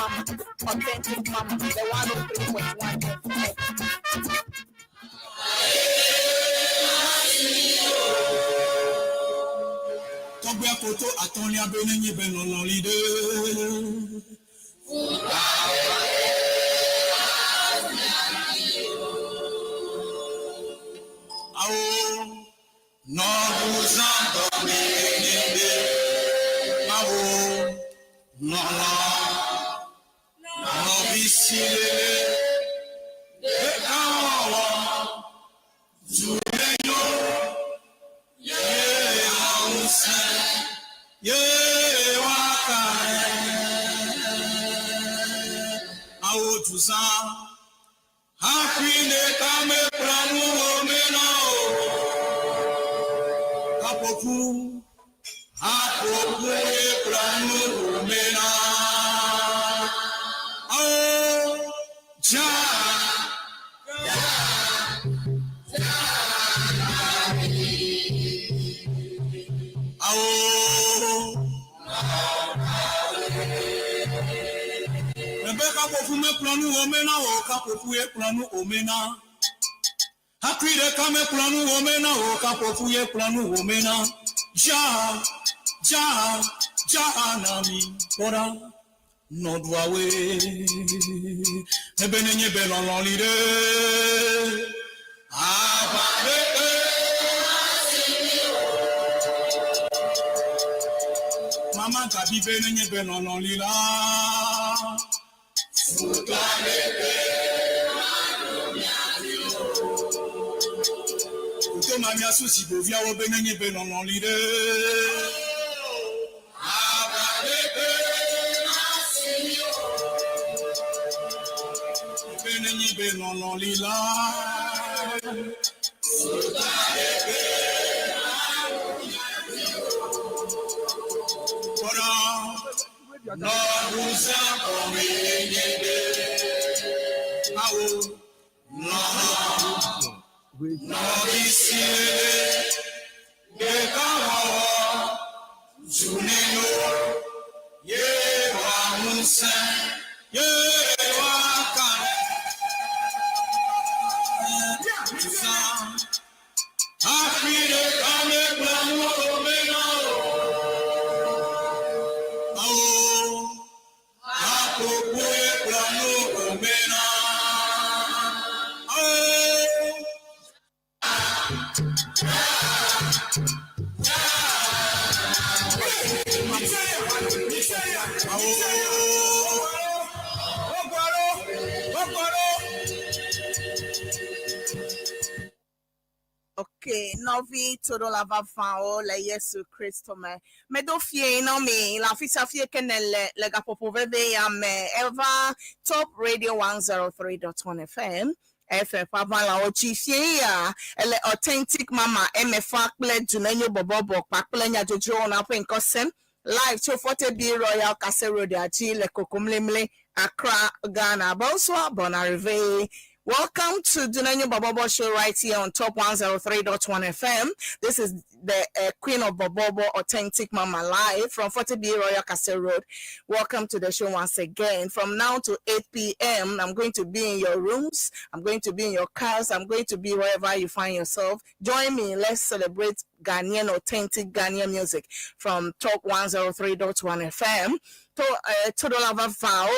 Mama, Authentic Mama, the 103.1 FM. Tobia koto atonia benenye benolon lide. Ao no buzando meninde. Ao no bisile. Ekawa Dunenyo waka Aotusa Happy kame pramu omena Apoku pramu omena Rebecca Pofume planu omena o kapofuye planu omena. Hakride kame planu omena o kapofuye planu omena. Nami ora nodwawe. Ebenenye belon lide. Mama gabi benenye belon lila. Uto mamia susi bovia wo benenye belon lide. Benenye belon lila. No busa omenye awo no bisile ekawo Dunenyo wamusa waka Happy kame planu omena Okay, Novi todo lava fao la Yesu Christo me do fie no me la fisa fie kenele le gapopo veve ya me Eva Top Radio 103.1 FM FM papa la ochi fie ya ele Authentic Mama Emefa kple Dunenyo Borborbor kple nya jojo na po nkosem live to 40B Royal Castle Road achi le kokomlemle Accra Ghana bonsoir bon arrivé. Welcome to Dunenyo Borborbor show right here on Top 103.1 FM. This is the Queen of Borborbor, Authentic Mama, live from 40B Royal Castle Road. Welcome to the show once again. From now to 8 p.m., I'm going to be in your rooms. I'm going to be in your cars. I'm going to be wherever you find yourself. Join me. Let's celebrate Ghanaian, authentic Ghanaian music from Top 103.1 FM. Todo lava vow.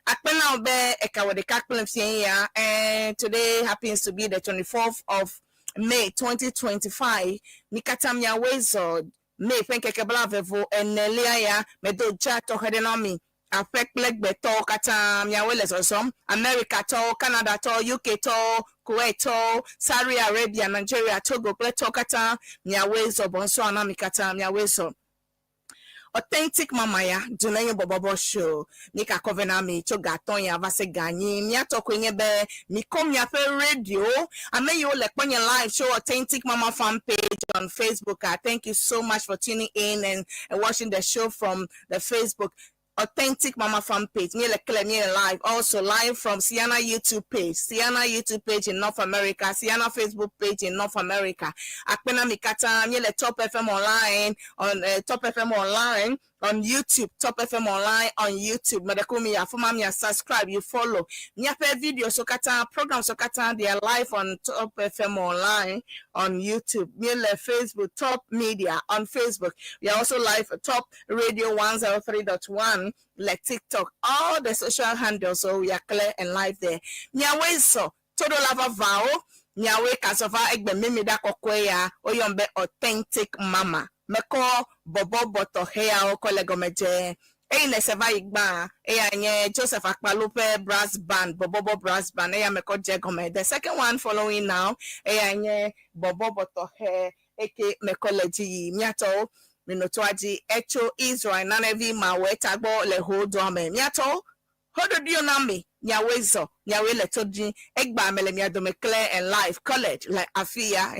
Akpena obe ekawade kakpelem fienya, and today happens to be the 24th of May 2025. Mikata miawezo May penkeke blavevo enelia ya medo jato hedenami. Affect leg beto kata miawele sosom America to Canada to UK to Kuwait to Saudi Arabia Nigeria Togo pleto kata miawezo bonso anamikata miawezo. Authentic Mama ya Dunenyo Borborbor show nika kovena mi to gaton ya vase ganyi mi atokwenye be mi kom ya pe radio ame yo le kwenye live show Authentic Mama fan page on Facebook. Thank you so much for tuning in and watching the show from the Facebook Authentic Mama fan page. Me live, also live from CEANA YouTube page in North America, CEANA Facebook page in North America. Akpena mikata me le Top FM online on Top FM online on YouTube, Top FM Online on YouTube. Medekumi ya fuma mi subscribe, you follow. Mi ape video sokata program sokata they are live on Top FM Online on YouTube. Mi le Facebook Top Media on Facebook. We are also live at Top Radio 103.1, like TikTok, all the social handles. So we are clear and live there. Mi aweso todo lava vow. Nyawe kasova egbe mimi da kokwe ya oyombe Authentic Mama. Meko bobo boto hea o kolego meje. Ne seva igba. Nye Joseph Akpalupe Brass Band, Bobo Brass Band. Meko jegome. The second one following now. Nye bobo boto he. Eke meko leji miato. Minotwaji echo Israel. Nanevi mawe tagbo le hold ame. Miato. Hodo dio nami. Nyawezo, nyawe letoji, egba mele miadome clear and live college like afia.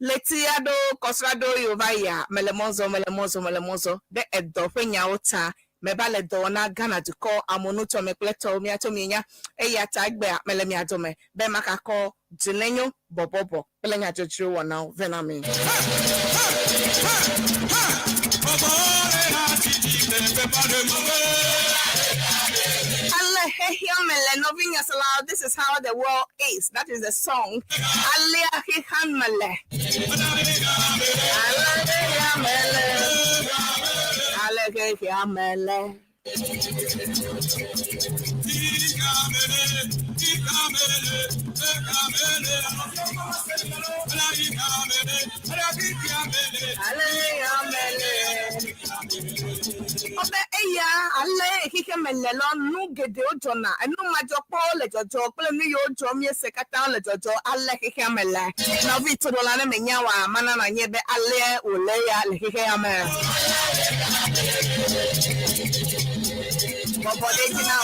Letiado kosrado yovaya melemozo de edo pe nyaota mebale dona gana duko amonuto mekleto miato minya eya tagbe mele miadome be makako Dunenyo Borborbor pele nya jojo wona venami. This is how the world is. That is the song. Obe eya ale kike melelo nu gede ojona enu majopo le jojo pele nu yo jo mi sekata le jojo ale kike mele na vi to dola na menya wa mana na nyebe ale ole ya le kike ame bobo de jina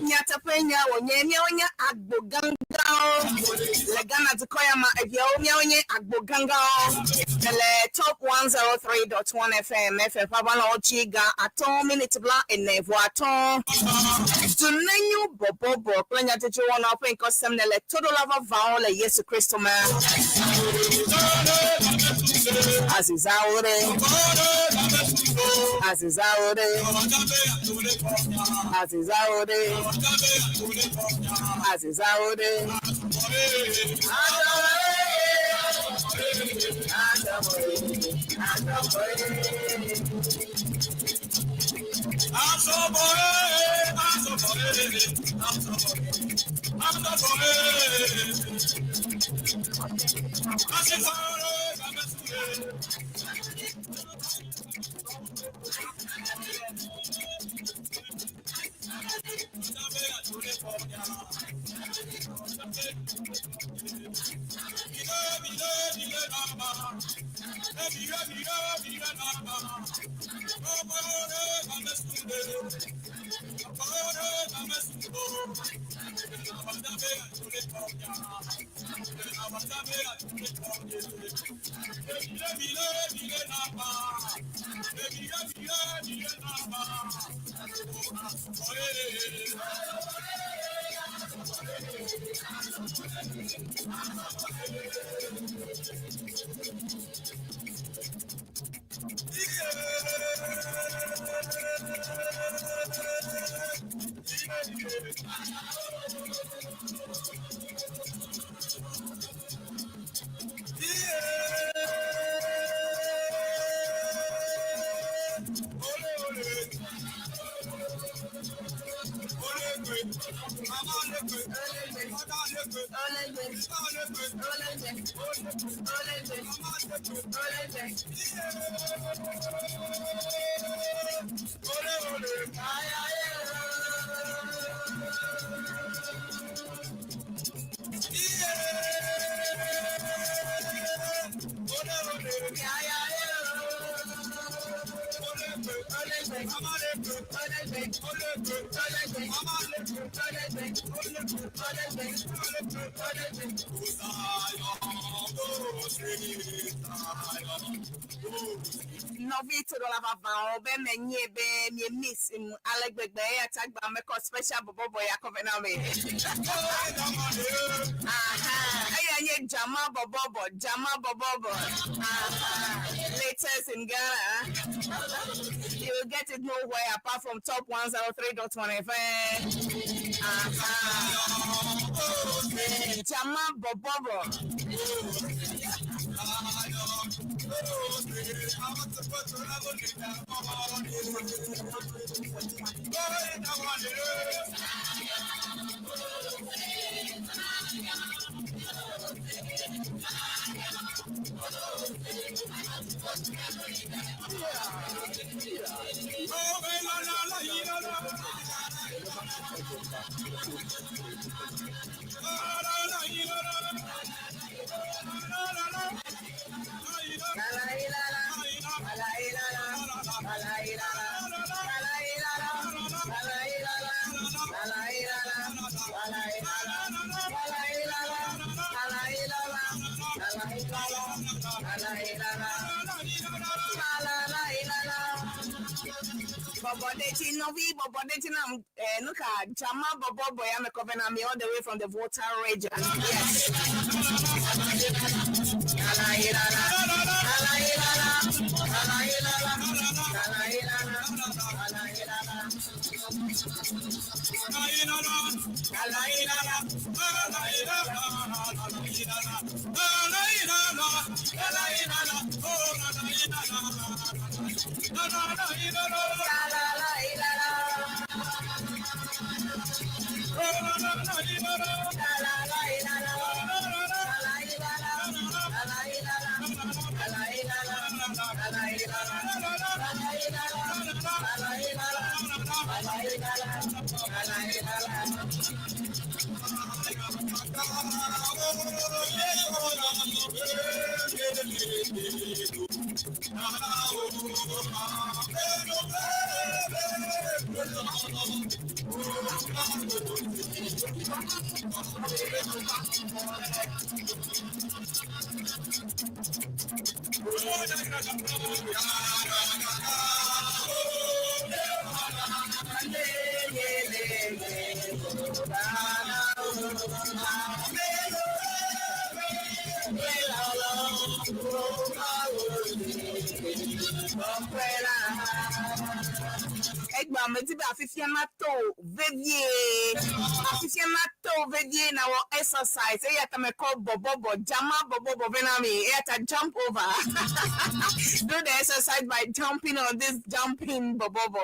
Nyatapenya onye agboganga legana zikoyama onye agboganga le top 103.1 FM Pabana Ochiga aton minute bla enevo aton Dunenyo Borborbor planya techo wana open custom le todo lava vao le Yesu Kristo ma Azizaure Novito do lava vao be menye be me miss in Alegbegbe attack ba make special bobo ya covenant me. Aha. Aye Jama Bobobo. Aha. Latest in Ghana. You will get it nowhere apart from top 103.1 FM. Aha. Jama Bobobo. Bobodeti Novi Bobodeti Nuka Jama Borborbor Emefa all the way from the Volta region. Yes. Aficionato Vedie na exercise. Me call Borborbor Jama Borborbor Venami. Jump over. Do the exercise by jumping on this jumping Borborbor.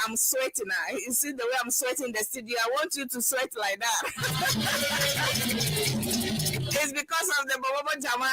I'm sweating now. You see the way I'm sweating in the studio. I want you to sweat like that. It's because of the Borborbor Jama.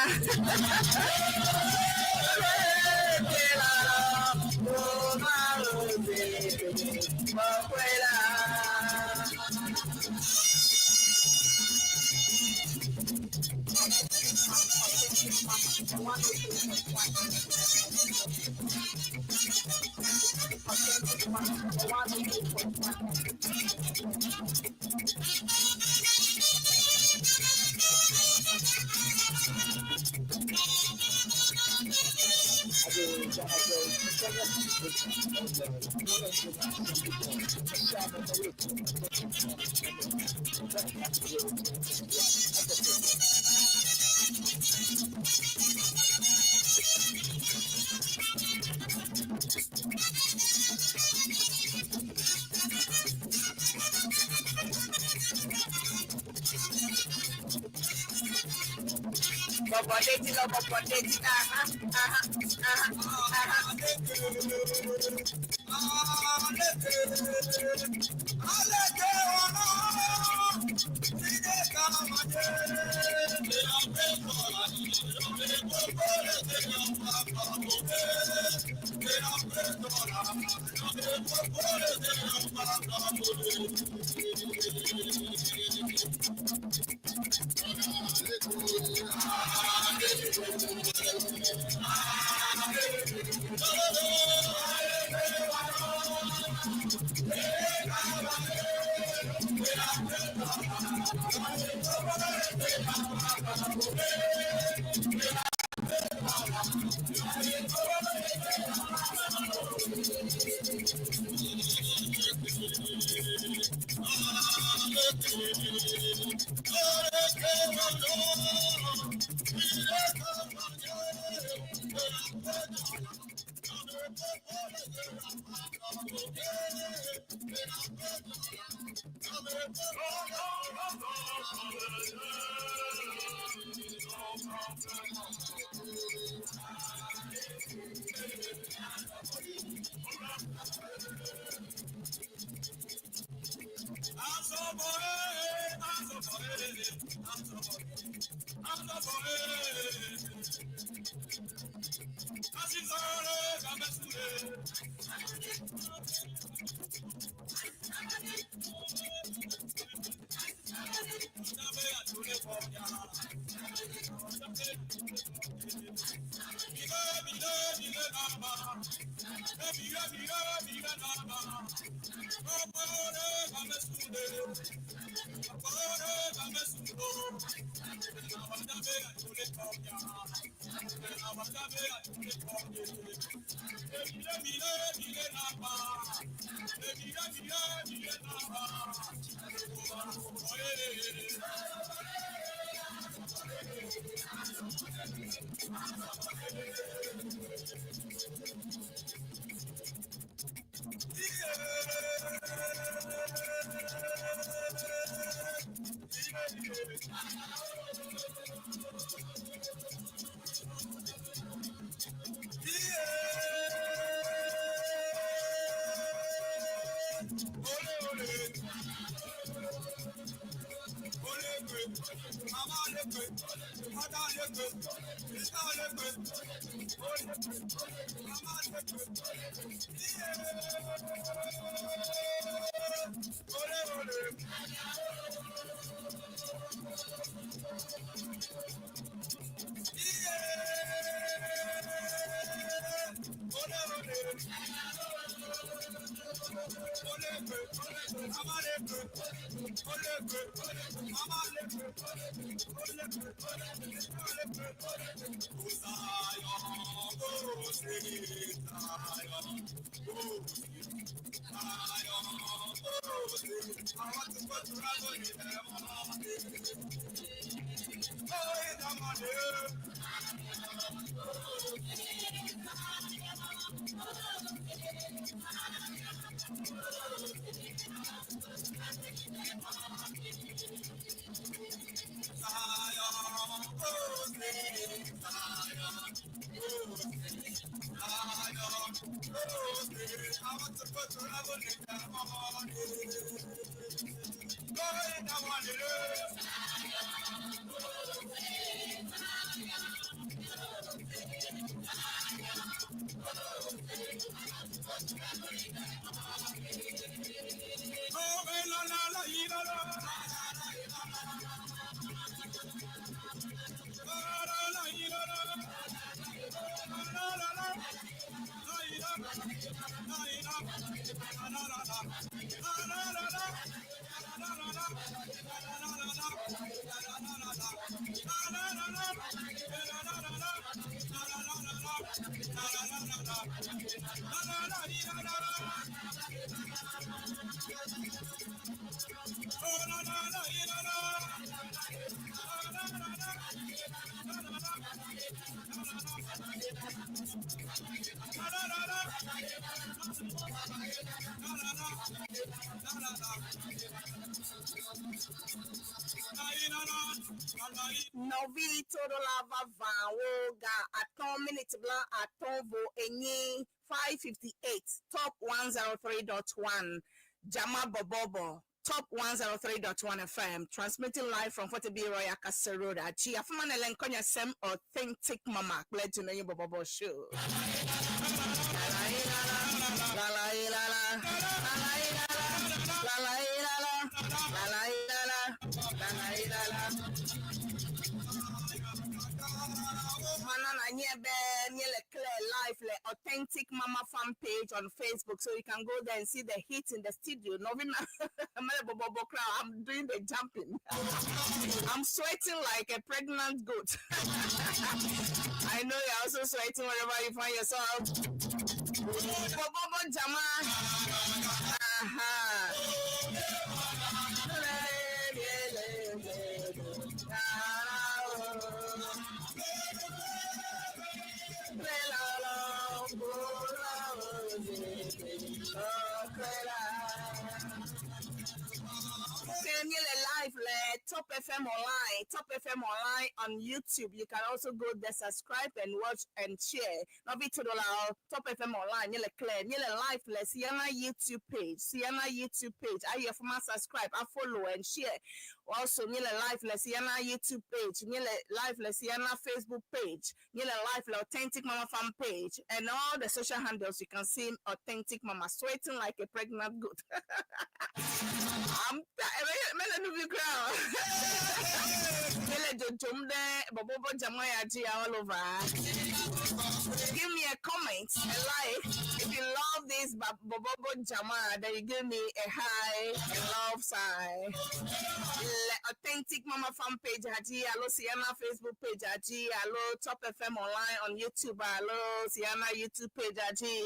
Novi todo lava van ga aton minute blanc aton vo enyi 558 top 103.1 Jama Bobobo top 103.1 FM transmitting live from Fort B Royal Castle Road at Chia Famana Lenkonya Sem Authentic Mama glad to know you Bobobo show. Live Authentic Mama fan page on Facebook, so you can go there and see the hits in the studio. I'm doing the jumping. I'm sweating like a pregnant goat. I know you're also sweating wherever you find yourself. Bobobo Jama. Live Top FM online Top FM Online on YouTube. You can also go there, subscribe and watch and share. Now be to the Top FM Online. You'll clear. You'll live. Let's CEANA YouTube page. CEANA YouTube page. I have my subscribe. I follow and share. Also, you'll live. Let's CEANA YouTube page. You'll live. Let's CEANA Facebook page. You'll live. Authentic Mama fan page and all the social handles. You can see Authentic Mama sweating like a pregnant goat. I'm all over. Give me a comment, a like. If you love this Bobobo Jama, then you give me a high, a love sign. Authentic Mama fan page, Haji, hello CEANA Facebook page, Haji, hello Top FM Online on YouTube, hello CEANA YouTube page, Haji.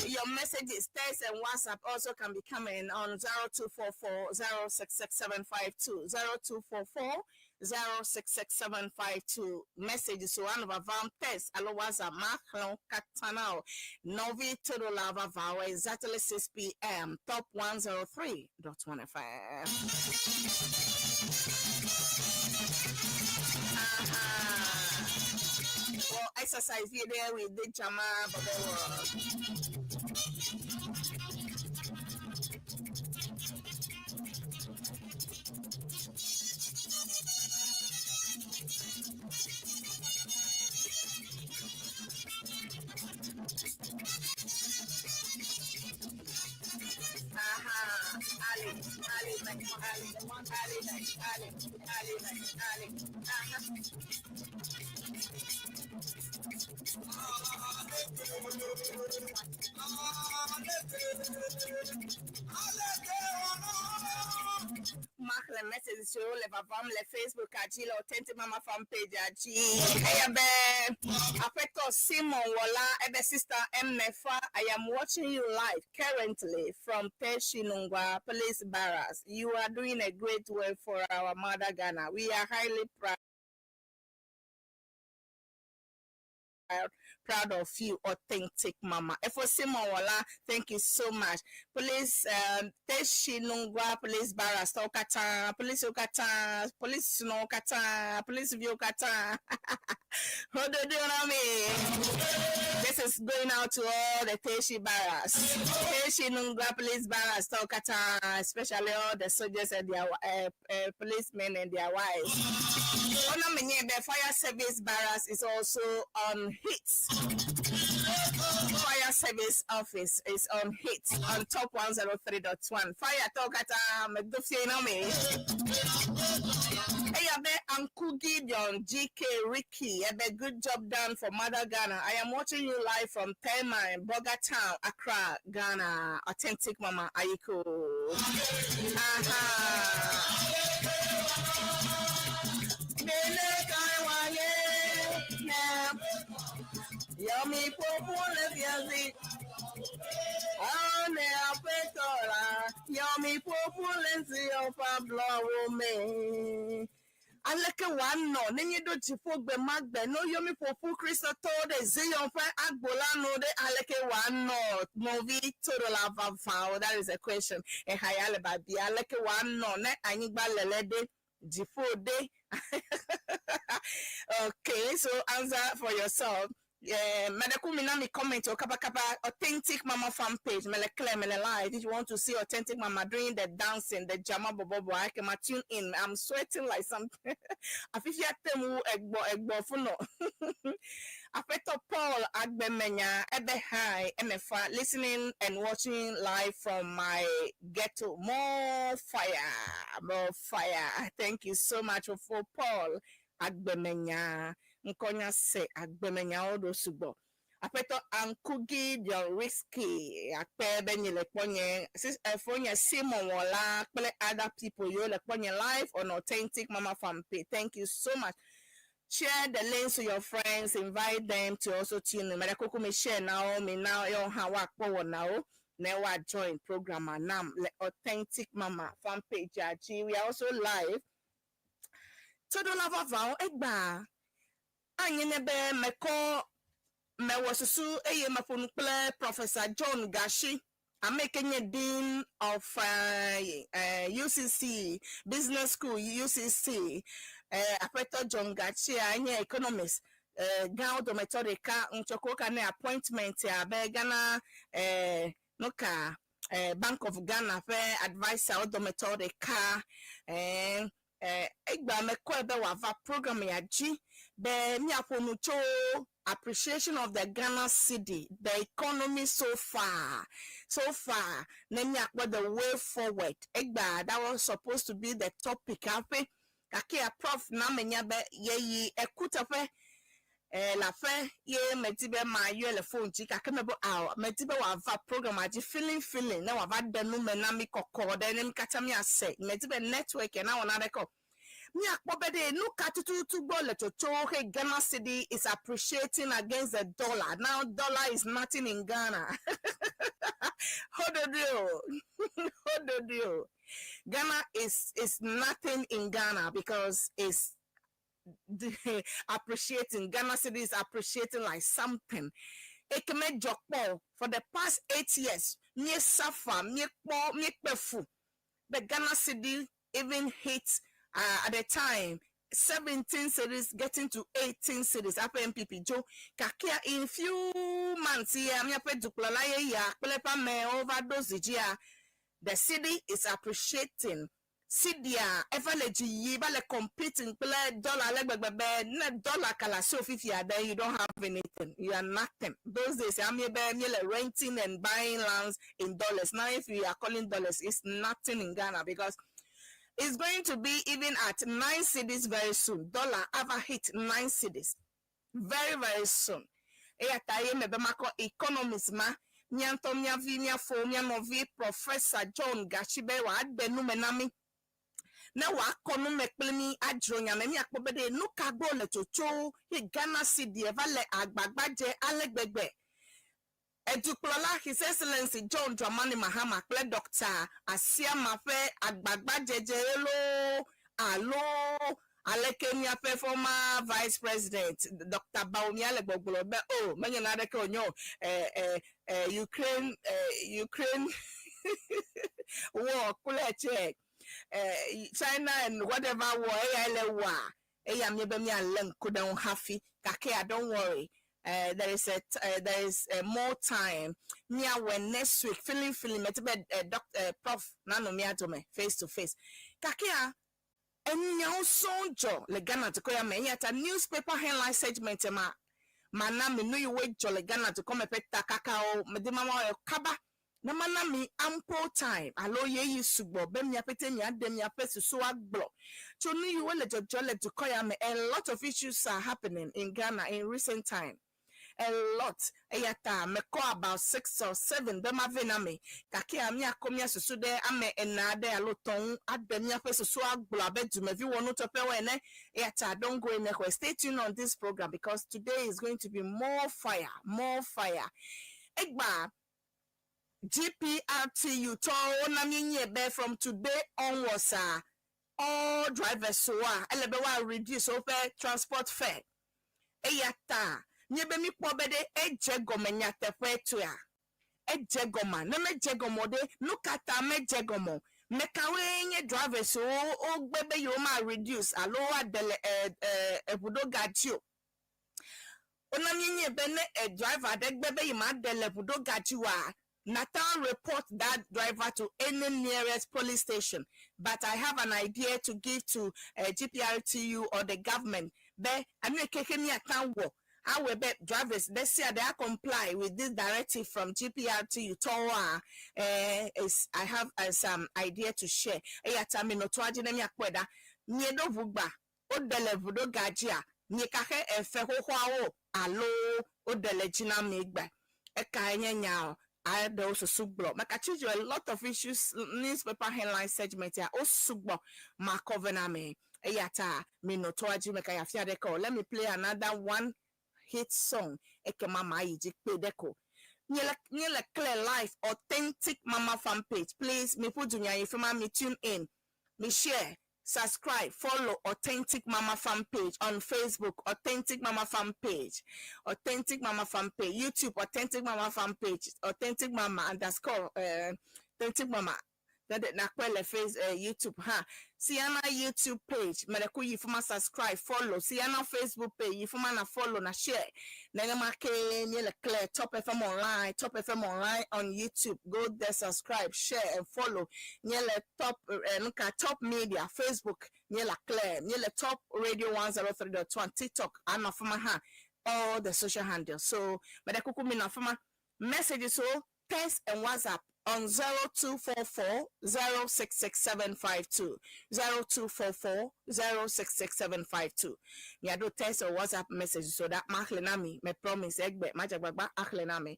Your messages, text and WhatsApp also can be coming on 0244 066752 0244 066752 messages so one of a vam test otherwise a macron katanao novi todo lava vow exactly 6 p.m. top 103.1 FM. Well, exercise here there with the Jama Borborbor. Mark the message show le babam le Facebook aji le Authentic Mama fan page aji ebe afeto Simon Wola ebe sister Emefa. I am watching you live currently from Teshinungwa Police Barracks. You are doing a great work for our mother Ghana. We are highly proud of you, Authentic Mama. For Simon Wala, thank you so much. Police Teshinungwa Police Barracks Okata, Police Okata, Police No Kata, Police View Kata. How do you know me? This is going out to all the Teshi Barracks. Teshinungwa Police Barracks Okata, especially all the soldiers and their policemen and their wives. The fire service barracks is also on hits. Fire service office is on hits on top 103.1. Fire talk at me. Hey, Uncle Gideon, GK Ricky, good job done for Mother Ghana. I am watching you live from Tema in Boga Town, Accra, Ghana. Authentic Mama Aiko. Yummy popula fiazi. Oh, ne apetola. Yummy populency of a blow me. I like a one no, then you do Chifu be magbe. No, yummy popu Christo told the Zion Fan Agbola no, de I like a one no. Movie total lava foul. That is a question. A high alibi. I like a one no, ne, I need balade. Day. Okay, so answer for yourself. Medical Minami comment or Kapa Authentic Mama fan page. Mele live. If you want to see Authentic Mama doing the dancing, the Jama Bobobo, I can tune in. I'm sweating like something. I feel you egbo funo. Afeto Paul Agbemenya Ebe Hi Emefa listening and watching live from my ghetto. More fire. Thank you so much for Paul Agbemenya. Nkonya se Agbemenya odo subo. Afeto Ankugi the risky. Akpe benye le ponye. Sis efonya Simon Wala. Kpele other people yo le ponye live on Authentic Mama fan page. Thank you so much. Share the links to your friends, invite them to also tune in. Medakoko me share now, me now, yon hawa kwa now. Never join program nam le Authentic Mama fan page. We are also live. Todo lava vow egba. Anye nebe meko me wasusu eye mapunukle Professor John Gashi. I'm making a dean of UCC Business School UCC. Apeto John Gachia, any economist. Gao do methodika unchokoka ne appointment ya be Ghana noka Bank of Ghana fe advisor do methodika egba mekọ ebe wava program ya ji be mi aponucho appreciation of the Ghana city, the economy so far the way forward egba that was supposed to be the topic ape kake prof na menya be ye ekuta fe la fe ye metibe ma yo le phone ji kake mebo metibe wava program aji feeling na wava denu mena mi kokko de nem kata mi ase metibe network na wona record mi akpobede no katutu bole to hey Ghana city is appreciating against the dollar. Now dollar is nothing in Ghana. Hold on deal. Ghana is nothing in Ghana because it's appreciating. Ghana city is appreciating like something. Ekeme jokpo for the past 8 years. Me suffer, me pefu. But Ghana city even hits at the time 17 cities getting to 18 cities after MPP Joe Kakia in few months here me ape duplala ya pelepa me overdose here the city is appreciating Sidia evaleji yiba le competing play dollar legbegbe na dollar kala so 50 there you don't have anything, you are nothing. Those days I'm renting and buying lands in dollars. Now if we are calling dollars, it's nothing in Ghana because it's going to be even at 9 cities very soon. Dollar ever hit 9 cities very, very soon. Economists ma nyanto mia fo mia novi Professor John Gashibe wa adbenu menami na wa kono mekplemi adronya me akpobede no kagbo le chocho he Ghana city evale agbagbaje alegbegbe. Eduklola His Excellency John Dramani Mahama Kle Doctor Asia Mafe Agbagba Jejelo Alo Alekenya Fe former Vice President Dr. Baumia Legboglobe oh many another konyo Ukraine war kuleche China and whatever war war couldn't happy kake don't worry. There is more time. Mia when next week feeling Dr. Prof Nano Miatome face to face. Kakia enya sonjo le Ghana to koya me yata newspaper headline segment mana me no you wait jo le Ghana to come peta kakao me de mama kaba na mana mi ample time alo ye subo be mi apete mi ade mi apesu so agblo so no you le jo le to koya me a lot of issues are happening in Ghana in recent time. A lot. Eyata meko about 6 or 7 bema vename. Kake amia komia susude ame enade aloton ademia peso so aglabe du mevi wonu tope wene. Eyata don't go in there. Stay tuned on this program because today is going to be more fire. Egba GPRTU to onamye be from today onwards all drivers so elebewa reduce over transport fare. Eyata nyebe mi pobede ejegoma nyatefwe tuya ejegoma na mejegomode nukata mejegomo mekawe nye drivers o gbebe yo ma reduce alowa dele ebudo gachio ona nye bene driver de gbebe yi ma dele ebudo gachiwa Nathan report that driver to any nearest police station, but I have an idea to give to GPRTU or the government. Be anu kekemi atanwo how we bet drivers this year they comply with this directive from GPRTU Towa. I have some idea to share. Eyatami no twajine mi akweda miedo vugba odele vudo gajia miekahe efe hoho alo odele jina migba eka nyanya I also sublo. I choose you a lot of issues newspaper headline segment here. O sublo ma covename. Eyata me no toaji meka ya fia deko. Let me play another one hit song. Eke mama iji pe deko. Nyele clear life authentic mama fan page. Please me put dunya if me tune in. Me share. subscribe, follow Authentic Mama fan page on Facebook, Authentic Mama fan page, Authentic Mama fan page, YouTube, Authentic Mama fan page, Authentic Mama underscore Authentic Mama. That na kwele face YouTube ha. CEANA YouTube page, mereku yifuma subscribe, follow. CEANA Facebook page, yifuma na follow na share. Nanga make nyele clear Top FM online on YouTube. Go there, subscribe, share and follow. Nyele top media, Facebook, nyele clear, nyele top radio 103.1 TikTok, anafuma ha. All the social handles. So mereku kumina fuma messages so text and WhatsApp on 0244 066752 0244 066752. Me do text or WhatsApp message so that makhlenami me promise egbe majagbagba akhlenami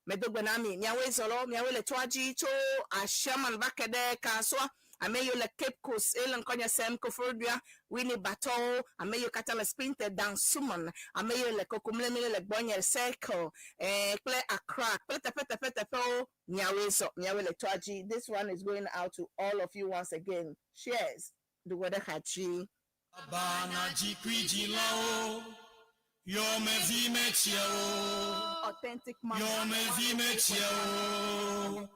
me dogbenami nyawe zolo nyawe le twaji cho ashaman bakede kaswa ameyo le Cape Coast elen konya sem kofrodua Winnie Bato ameyo katala spinte dan suman ameyo le kokumle le bonye circle play Accra pete nyawe so nyawe le twaji. This one is going out to all of you once again. Cheers. The weather hachi Bana jikwi lao yo me vi me chiao Authentic Mama yo me vi me chiao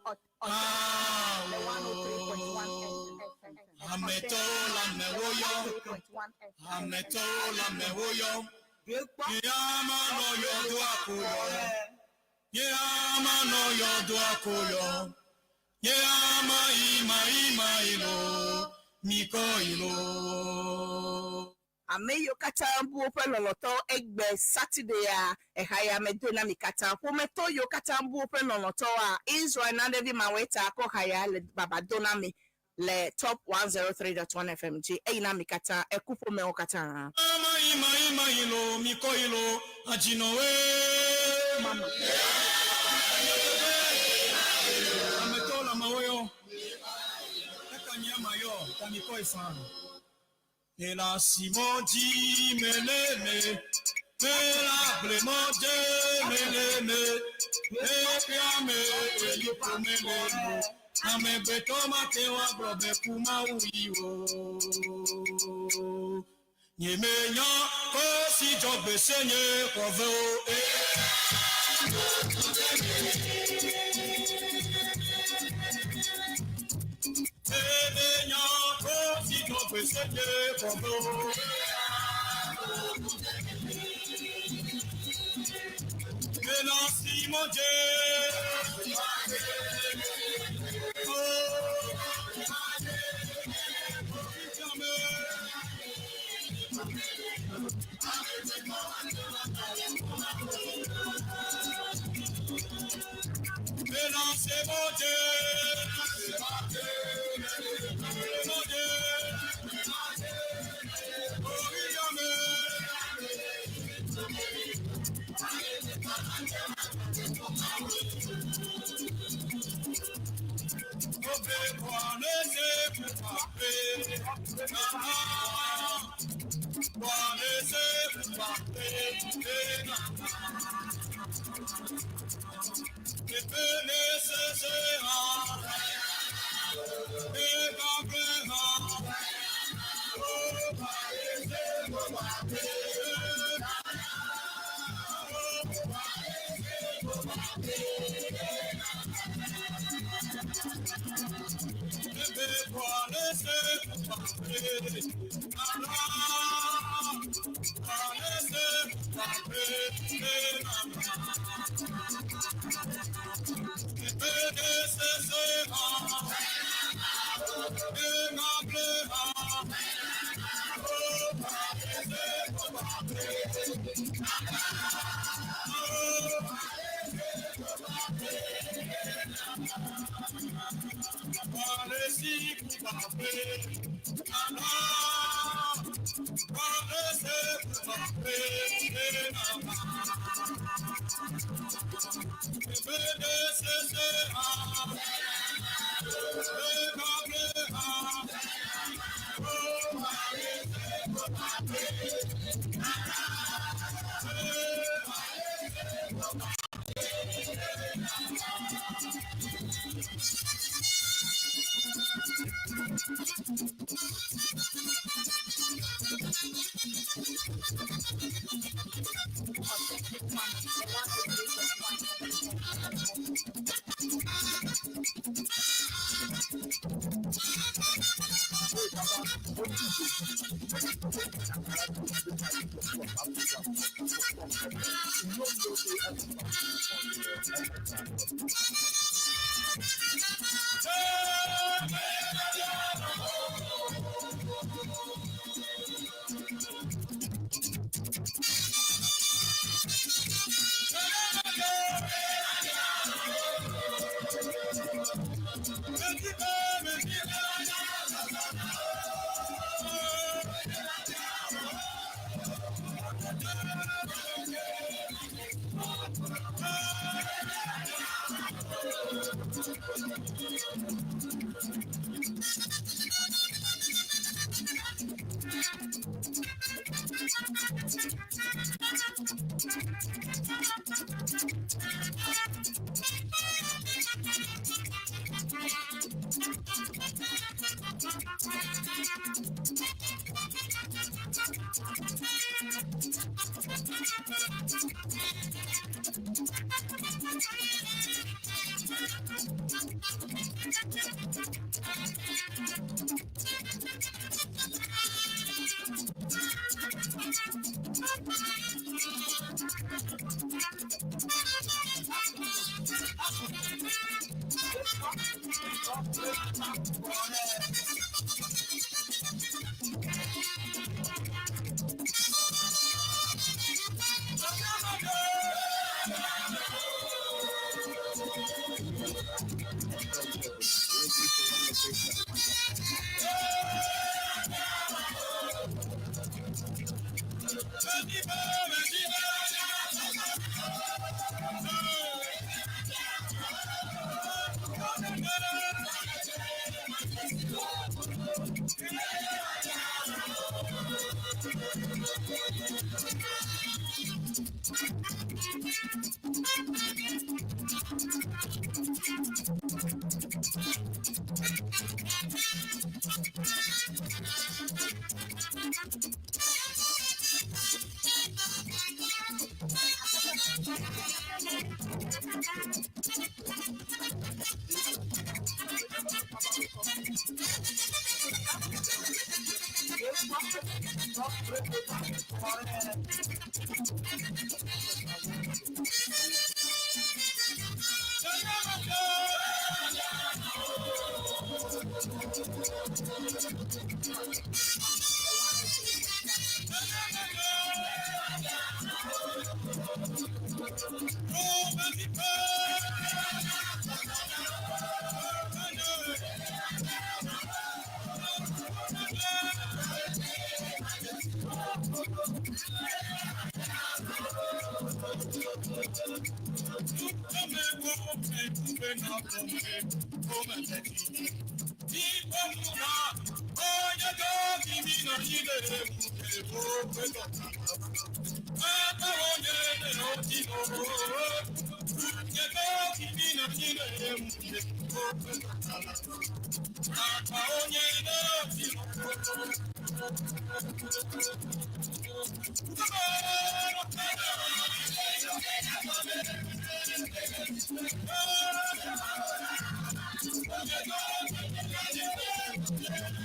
the 103.1 ametola me woyo 3.1 ametola me woyo yama no yo do akoyo yama no yo do akoyo yama ima ilo miko ilo ameyo kata mbu ope loloto egbe Saturday a ehaya medona mikata po meto yo kata mbu ope loloto a Israel na devi maweta ko haya le babadona mi le top 103.1 FMG eina mikata ekupo me okata ima ilo miko ilo ajinowe mama ametola mawoyo ekanyama yo kaniko ifan ela simoji meleme ela blemoje meleme epiame elipomele ame betoma tewa brobe kuma uiwo nyemenya ko si jobe senye kovo nyemenya ko si jobe senye kovo ela simoje Authentic Mama,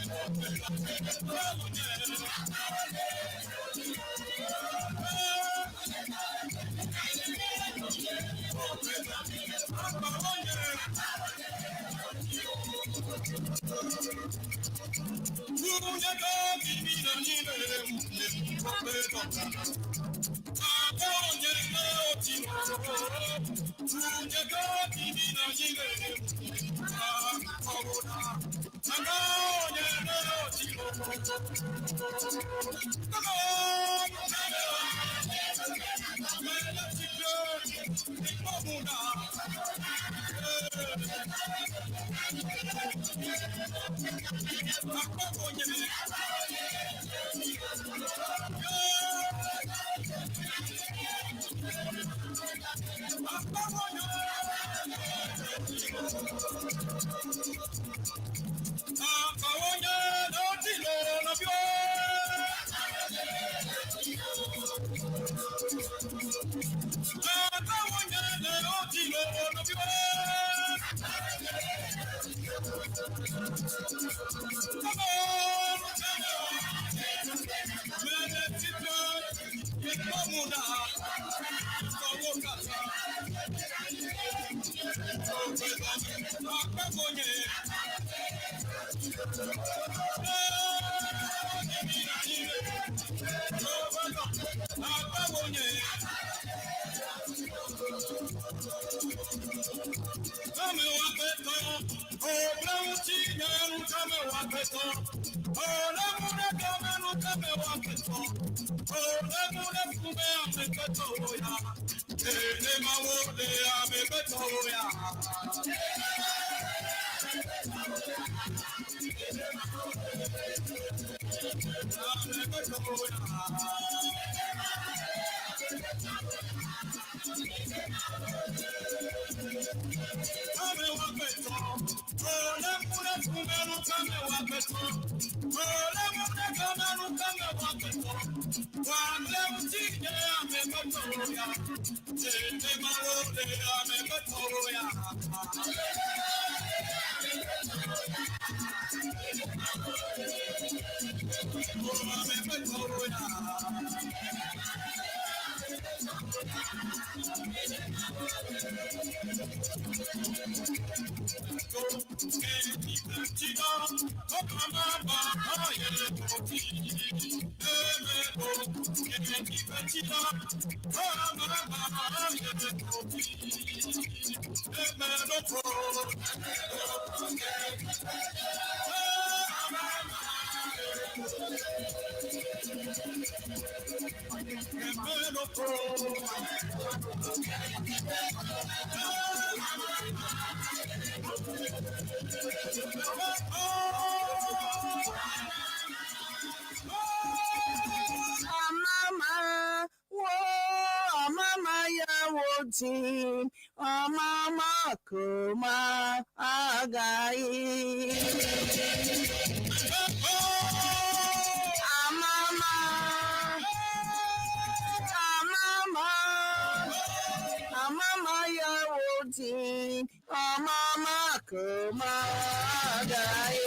the one who gives us one. Mama, whoa, mama, ya woji, mama, kuma, agai. Mama, mama, ya woji, mama, kuma, agai.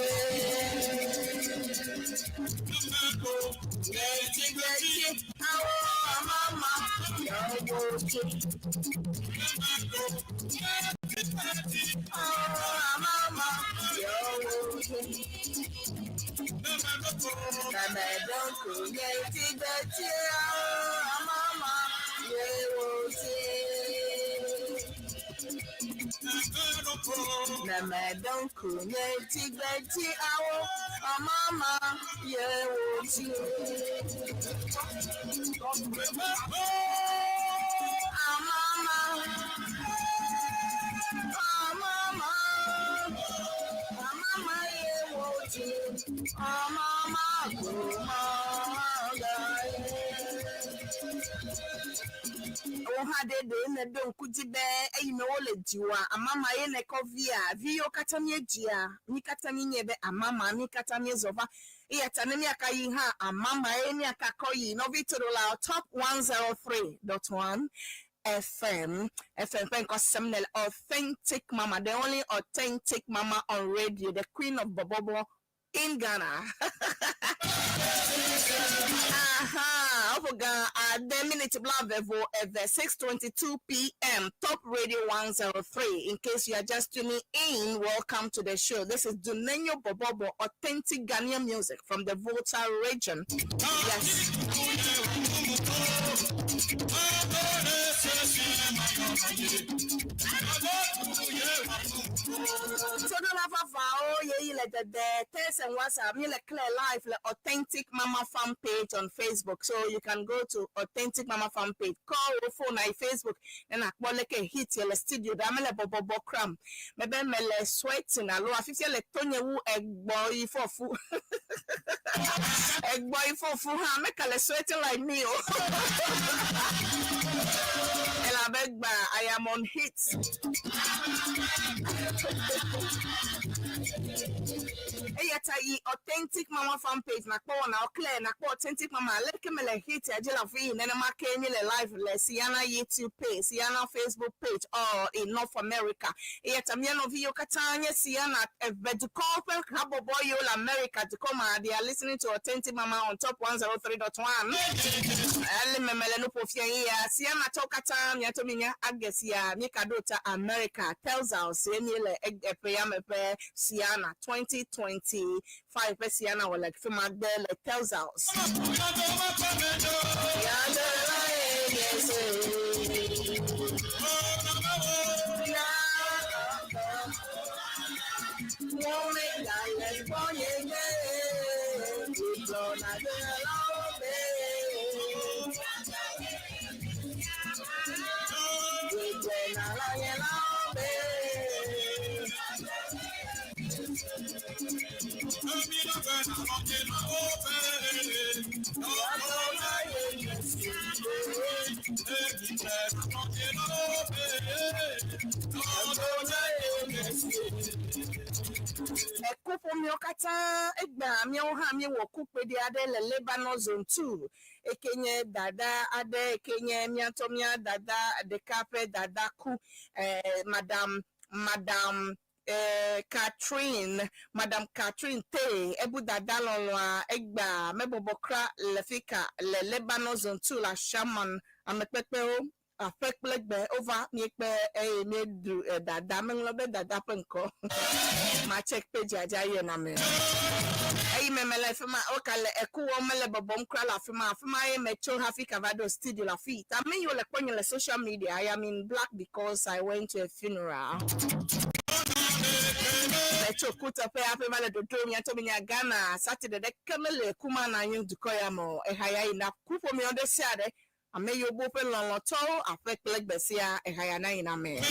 Don't amama yene kovia vio katamye jia ni katamye nyebe amama ni katamye zova iya tanemi akayi ha amama yene akakoyi no vitorola top 103.1 FM Penkosemnel Authentic Mama, the only authentic mama on radio, the queen of Borborbor in Ghana. The minute level at the 6:22 p.m. Top Radio 103. In case you are just tuning in, welcome to the show. This is Dunenyo Borborbor, authentic Ghanaian music from the Volta region. Yes. So don't have a vow, yeah, like the test and WhatsApp, you like clear life, like Authentic Mama fan page on Facebook. So you can go to Authentic Mama fan page, call your phone on Facebook, and I call like a hit your studio. Damn like Bobo cram. Maybe me le sweating a lot. If you like Tonya wu egg boy for food, egg boy for food, make a sweating like me. Begba, I am on hits. Eyatayi Authentic Mama fan page na clear na Authentic Mama like me le hit ajela fi nene makeni le live le CEANA YouTube page, CEANA Facebook page or in North America. Eyatami no video katanya CEANA call Cabo Boy America to come they are listening to Authentic Mama on top 103.1. Ele memele no pofia ya CEANA tokata nyatominya agesia mikadota America tells us le mepe CEANA 2025 CEANA or like film Magdalene tells us. Ekupo miokata egba mioha mi wokupe di ade le Lebanon zone 2 ekenye dada ade ekenye miantomia dada de kape dada ku madam Madam Catherine T ebu dada lolwa egba mebobokra lefika le Lebanon zone 2 la shaman amepepeo affect like be over me me do dada menglobe dada penko ma check page aja na me me life ma okale ekuwo mele bobom kra la fima me cho hafi cavado studio la fit I mean you like on your social media I am in black because I went to a funeral. Kuta pe ape male do mi atominya Ghana Saturday de kemele kuma na yin dukoya mo ehaya ina kupo mi onde siade ame yo bo pe lon to ape plek besia ehaya na ina me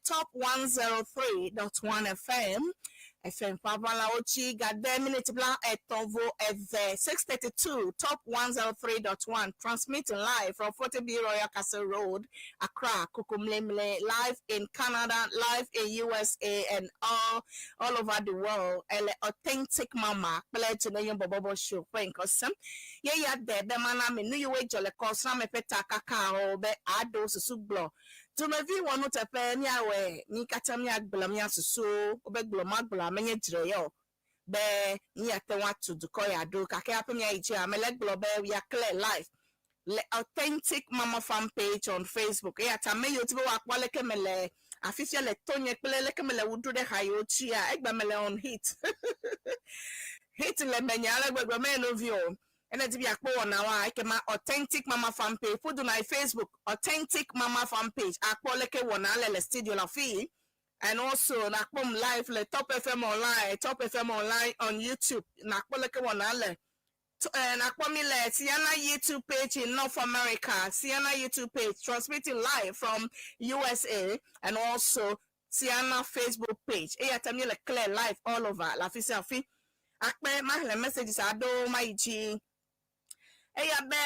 Top 103.1 FM. FM Pabala Ochi Gade Minute Blanc Etonvo Eve 632 Top 103.1 transmitting live from 40B Royal Castle Road, Accra, Kukumlemle, live in Canada, live in USA and all over the world. Authentic Mama Dunenyo Borborbor show Penkosem. Yeah, the mana me New Way Jole Kosna me peta kakao be ado susublo. To me vi wanu tepe mi awe ni kata mi agbla mi asusu obe gloma gbla menye dreyo be ni ate watu duko ya do kake ape mi aiji amele globe we are clear life le Authentic Mama fan page on Facebook ya tame yotibo wakwale kemele afifia le tonye kpele kemele wudu de hayochi ya egba mele on hit hit le menyala gbegbe me no view. And it's be a now I can my Authentic Mama fan page. Put on my Facebook Authentic Mama fan page. I call like a one le studio la fee. And also na come live le Top FM online on YouTube. Na call like a one le. And I come le CEANA YouTube page in North America. CEANA YouTube page transmitting live from USA and also CEANA Facebook page. Eya tamye le clear live all over. La fi se afi. Akpe ma le messages ado ma iji. Eya be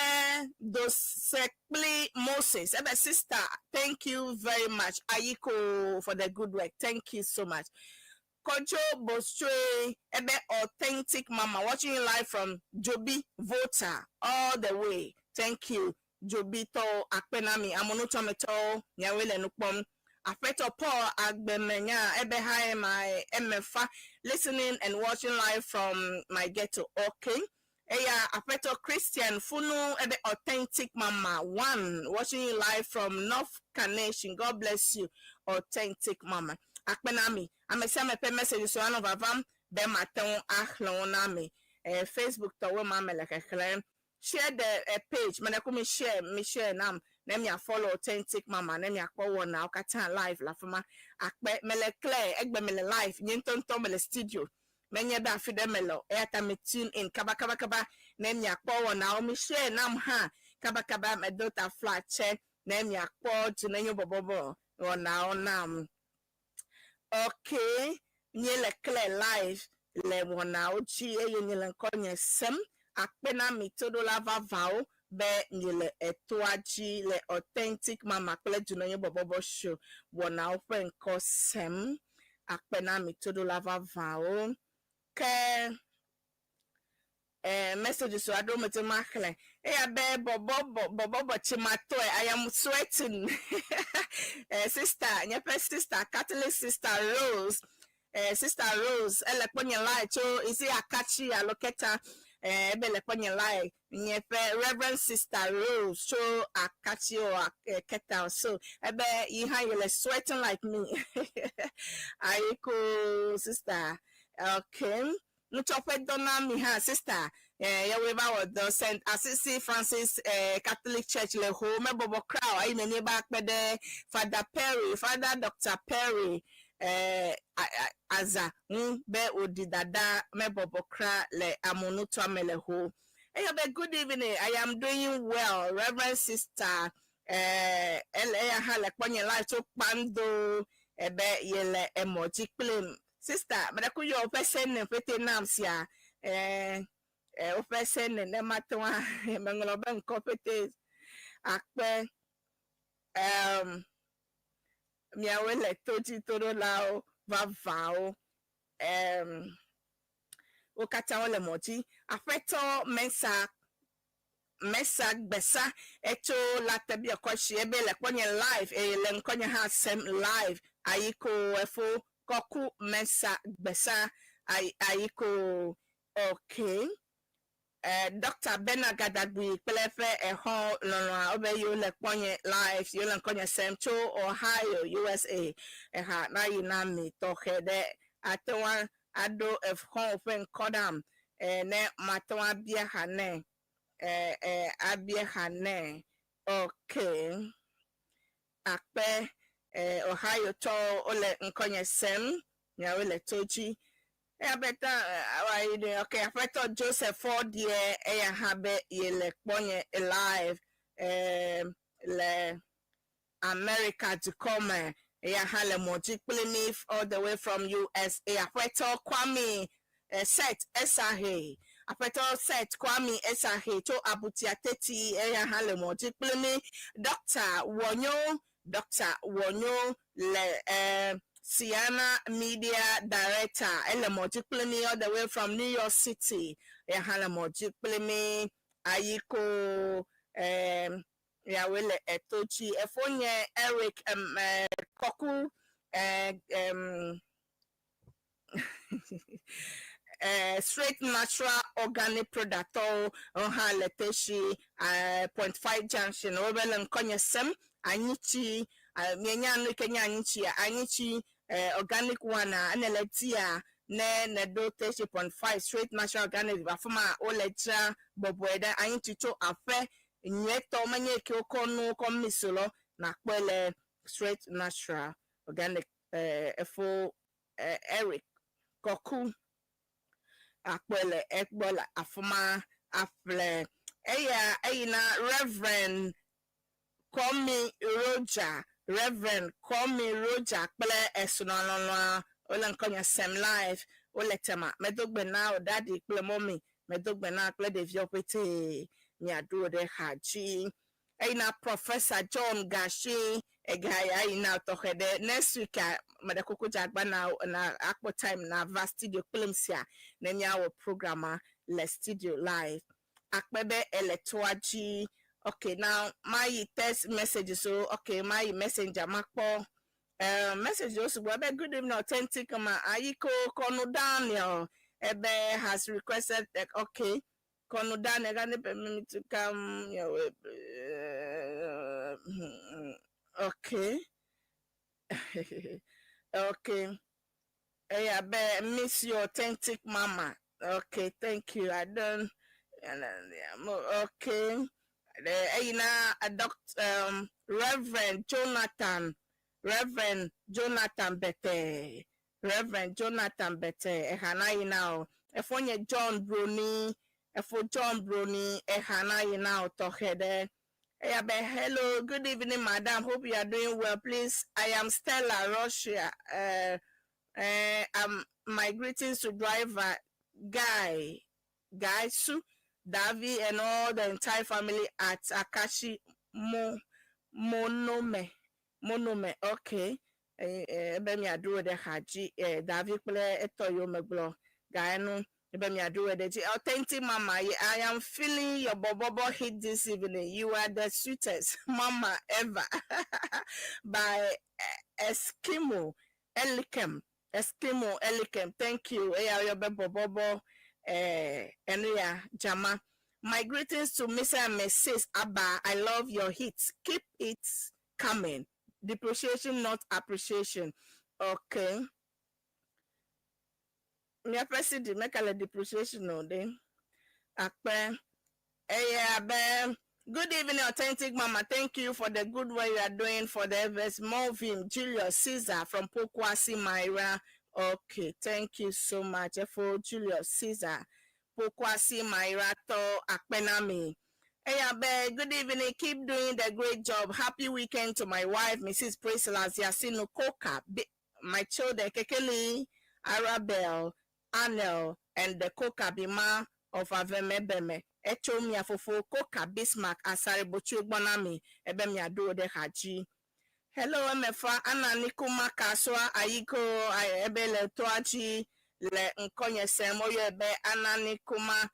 Dosekli Moses. Ebe sister, thank you very much. Ayiko for the good work. Thank you so much. Kojo Bostre, Ebe Authentic Mama, watching you live from Jobi Vota all the way. Thank you. Jobi to Akpenami, Amonotometo, Nyawele Nupom. Afeto Paul Agbemenya, Ebe Hai my Emefa, listening and watching live from my ghetto. Okay. Eya Afeto Christian Funu Ebe Authentic Mama 1, watching you live from North Carnation. God bless you, Authentic Mama. Akpenami, I'm a same message so one of them be maton ahlon me Facebook to we mama like a claim share the page me share nam name ya follow Authentic Mama name ya kwa na okata live la fama akpe mele clear egbe mele live nyintonto mele studio menye da fi dem melo eta me tune in kaba name ya kwa na o me share nam ha kaba me dota flat check name ya kwa Dunenyo Borborbor na nam. Okay, nyele clear live le wana uchi nyele konye sem akpena mitodo lava vao be nyele etuaji le Authentic Mama kle Dunenyo Borborbor show wana open ko sem akpena mitodo lava vao ke messages so ado mete makle be Borborbor chimato I am sweating. Sister nyepe sister Catholic sister Rose sister Rose ele kwenye light so isi akachi aloketa ebele kwenye light nyepe Reverend Sister Rose so akachi o keta so ebe iha yele sweating like me. Ayiko sister okay Nuchope dona mi ha sister yaweba wa the Saint Assisi Francis Catholic Church le ho me bobo crowd ayi nani back de Father Perry Father Dr. Perry aza be odi dada me bobo crowd le amonuto amele ho. Hey, good evening. I am doing well, Reverend Sister ele ha le kwenye light so pando ebe yele emoji claim sister but ku yo person ne fete namsia o person ne matwa mangolo ban kopete akpe miawele toji toro lao vavao o kata ole moji afeto mesa besa eto latebia kwashi ebe le kwenye live le nkonye ha sem live ayiko efo koku mesa besa ayiko okay Dr. Benagadagui Pelefe ho lona obe yo le kwenye live yo le nkonye sem to Ohio USA ha na yinami to hede atwa ado ho fen kodam ne matwa bia hane abie hane okay akpe Ohio to ole nkonye sem nya ole tochi beta okay afeto Joseph Ford ye habe yele kponye live le America to come hale moji Plymouth all the way from USA afeto Kwame set esahe afeto set Kwame esahe to abutia teti hale moji Plymouth Dr. Wonyo le CEANA Media Director ele moji Plymouth all the way from New York City hale moji Plymouth ayiko wele etochi efonye Eric Koku straight natural organic product ha leteshi 0.5 junction obele nkonye sem anyichi mienya no kenya anyichi organic one aneletia ne do 30.5 straight natural organic bafuma oletra boboeda anyichi to afe nyeto manye ki okonu komisolo na kwele straight natural organic efo Eric Koku akwele ekbola afuma afle eyina Reverend Kwame Roger Reverend Kwame Roja Kple Esunanonwa Olen Konya Sem Live Oletema Medogbena o daddy Kple mommy Medogbena Kple Deviopete Miadu de Haji Aina Professor John Gashi Egaya ina tohede next week madakoko jagba na akpo time na va studio Klemsia na nyawo programmer le studio live akpebe eletwaji. Okay, now my text message so okay my messenger makpo message also good evening authentic ma ayiko Kono Daniel ebe has requested okay Kono Daniel gonna permit me to come okay okay I miss you authentic mama. Okay, thank you. I don't okay. Reverend Jonathan Bete. Reverend Jonathan Bete. Ehana now. Efonye John Bruni. Efo John Bruni. Ehana now. Tohede. Hello, good evening, madam. Hope you are doing well. Please, I am Stella Russia. My greetings to driver Guy Su, Davi, and all the entire family at Akashi Monome. Okay. Ebemi adu de Haji Davi Ple Etoyo Meglo Guyano. Ebemi adu de Authentic Mama. I am feeling your bobobo hit this evening. You are the sweetest mama ever. By Eskimo Elikem. Thank you. Bobo Enria Jama. My greetings to Mr. and Mrs. Abba. I love your hits. Keep it coming. Depreciation, not appreciation. Okay. Me appreciate make a depreciation no then. Akpe. Good evening, Authentic Mama. Thank you for the good work you are doing for the Evers Movim, Julius Caesar from Pokwasi Myra. Okay, thank you so much for Julius Caesar. Pokwasi Myra to Akpenami. Good evening. Keep doing the great job. Happy weekend to my wife, Mrs. Priscilla Yasino Koka, my children, Kekeli, Arabelle, Anel, and the Koka Bima of Avemebeme. Echomi afofo Koka Bismarck Asare Bochu Bonami Ebemi Ado de Haji. Hello Emefa Ana Nikuma Kaswa Ayiko Ebele Toachi le Nkonye Semoyo Ebe Ana Nikuma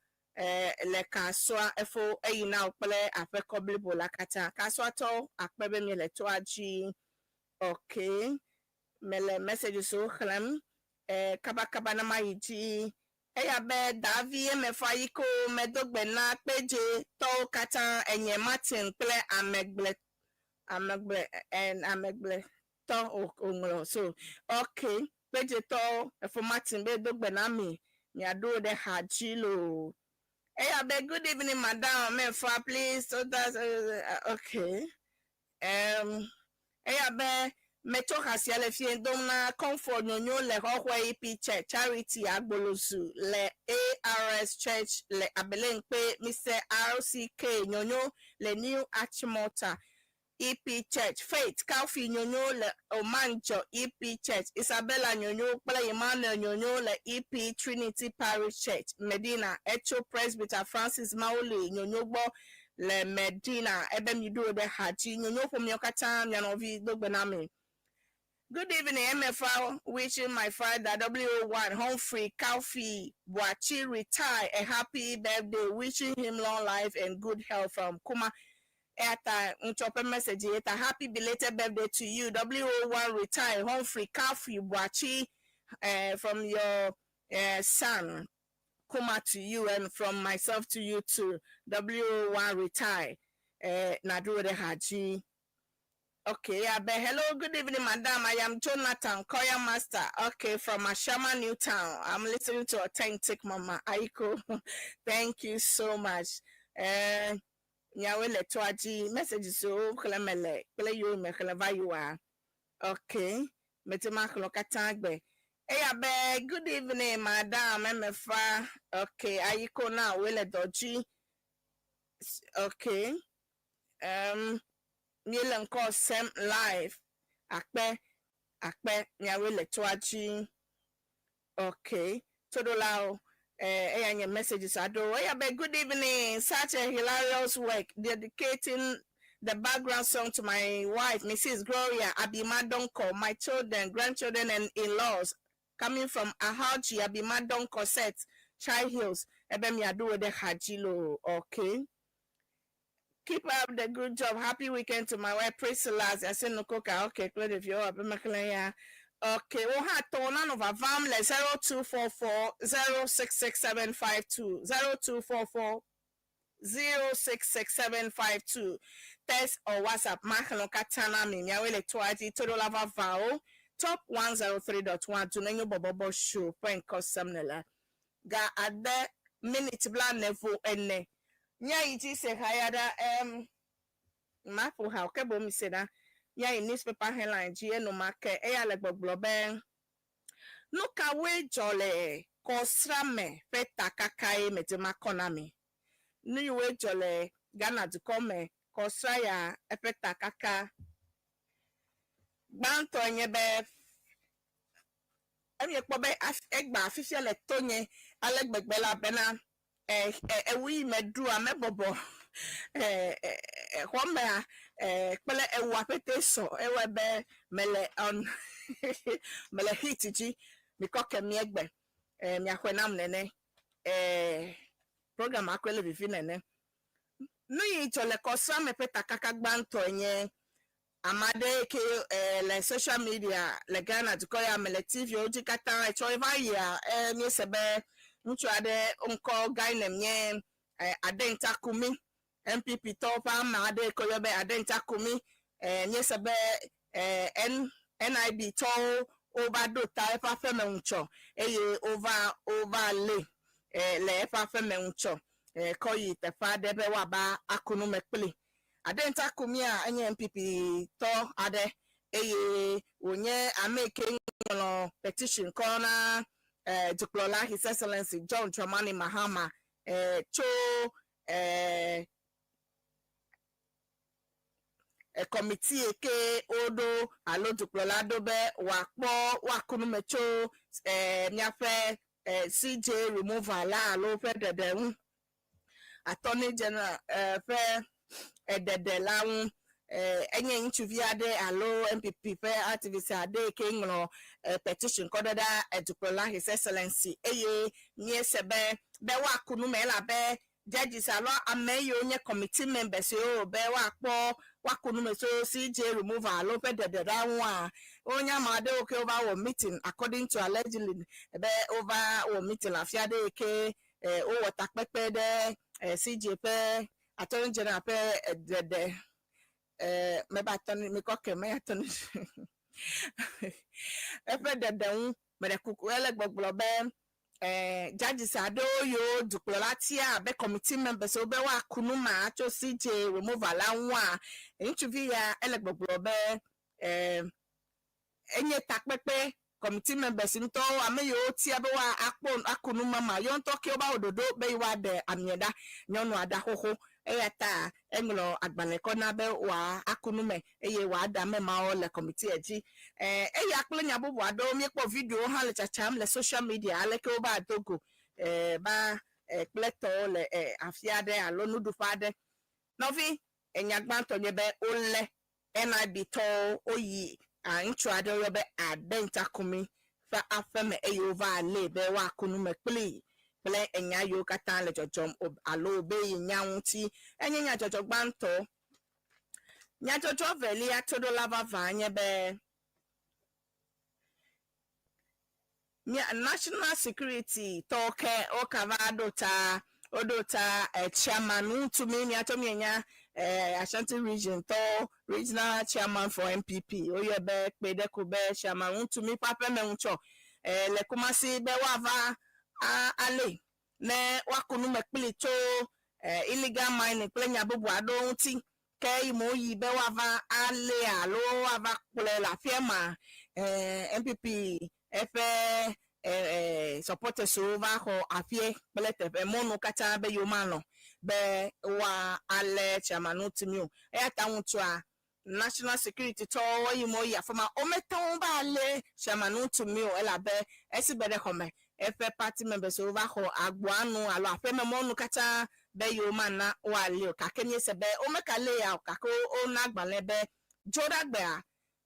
le Kaswa Efo Eyina Okpele Afekobli Bolakata Kaswa to Akpebe mi le Toachi. Okay. Mele message so khlem Kabakaba na Mayiji. Davi Emefa Yiko Medogbena Peje To Kata Enye Martin Ple Amegle and Amegle To Onglo. So okay, Peje To for Martin Bedogbena mi ado de Hajilo. Good evening, Madam Emefa, please. So that's okay. Meto hasiale fie domna comfort nyonyo le hohwe ipi church charity agbolozu le ARS church le abelenpe Mr. RCK nyonyo le new Achimota EP church faith Kaufi nyonyo le Omanjo EP church Isabella nyonyo pele Emmanuel nyonyo le EP Trinity Parish church Medina Echo Presbyter Francis Mauli nyonyo bo le Medina ebe mido de Haji nyonyo from yokata nyanovi dogbenami. Good evening, MFL. Wishing my father W1 Humphrey Kaufi Boachi retire a happy birthday. Wishing him long life and good health from Kuma. Eta unchope message. A happy belated birthday to you. W1 retire Humphrey Kaufi Boachi from your son Kuma to you and from myself to you too. W1 retire. Nadure Haji. Okay, hello, good evening, madam. I am Jonathan, choir master. Okay, from Ashama, Newtown. I'm listening to Authentic Mama Aiko. Thank you so much. Nyawele Twaji, messages so Klemele, play you me you are. Okay, Metema Lokatagbe. Good evening, madam. Emefa. Okay, Aiko now, Wele Doji. Okay. Nielen call Sam live. akpe nyawe le toachi. Okay, Todolao, your messages are do. Good evening. Such a hilarious work dedicating the background song to my wife, Mrs. Gloria Abimadonko, my children, grandchildren, and in-laws coming from Ahaji Abimadonko set, Chai Hills. Ebemi adu de Hajilo. Okay. Keep up the good job. Happy weekend to my wife. Praise the Lord. I said no coca. Okay, good if you're up. Okay, we have tonan of a family 0244 066752 0244 066752. Text or WhatsApp. Makano katana mi miawele tuaji todo lava vao top 103.1 Dunenyo Borborbor show point kosamnela ga ade minute bla nevo ene nya iti se hayada mapu ha okebo mi seda ya newspaper headline ji eno make eya le gbogbo no ka we jole kosrame peta kakae metema konami ni we jole Ghana to come kosra ya epeta kaka banto nyebe emi ekpo be egba afifia le tonye alegbegbela bena ewi medu amebobo kwame pele ewa pete so ewebe mele on mele hitiji mikoke miegbe mi akwenam nene program akwele vivi nene no yi chole kosa me peta kaka gbanto nye amade ke le social media le Ghana to koya mele TV oji kata echo eva ya mi sebe nchu ade onko gainem nye adenta kumi MPP topa ma ade koyobe adenta kumi nye sebe NIB to over do ta efa feme uncho eye over le efa feme uncho koyi tefa debe waba akunu mekpli adenta kumi a enye MPP to ade eye onye ameke no petition corner Duplola His Excellency John Dramani Mahama cho committee ke odo alo Duplola dobe wakpo wakunu mecho nyafe CJ removal la alo fe dede Attorney General fe dede la enye interview ade alo MPP fe activist ade ke ngro petition kodada Duplola His Excellency eye nye sebe be wakunu me la be judges alo ameyo nye committee members yo be wakpo wakunu me so CJ removal alo fe dede da nwa onya ma de okay over meeting according to allegedly be over meeting afia de ke o wota pepe de CJ pe Attorney General pe dede me batoni me koke me atoni efe dede me de kuku ele gbogbo be judges ado yo Duplola tia be committee members obe wa kunu ma cho CJ removal la nwa interview ya ele gbogbo be enye takpepe committee members nto ameyo tia be wa akunu mama yo nto ke oba ododo be wa de amieda nyonu ada hoho eyata englo agbaneko na be wa akunume eye wa ada mema o le committee eji eya akple nya bobo ado mi po video ha le chacham le social media ale ke oba adogo ba pleto le afiade alonu du fade novi enya gbanto nye be ole NIB to oyi intro ado be adenta kumi fa afeme eye over le be wa akunume ple ple enya yo kata le jojom alo be nyanwuti enye nya jojo gbanto nya jojo veli atodo lava vanye be national security toke okavado ta odota chairman to me ni atomi nya Ashanti region to regional chairman for MPP oyebe pede ko be chairman to me papa me uncho le kumasi be wava ale ne wakunu mekpili to illegal mining plenya bubu ado nti ke imo yi be wava ale alo wava kule la firma MPP efe supporters over ho afie belete mono kata be yomano be wa ale chairman utimi e ata ntu a national security to yimo ya fama ometon ba le shamanu to me o elabe esibede home efe party members over ho agboanu alo afeme monu kata be yo mana wale o kakenye sebe omekale ya kako o na agbalebe jodagbe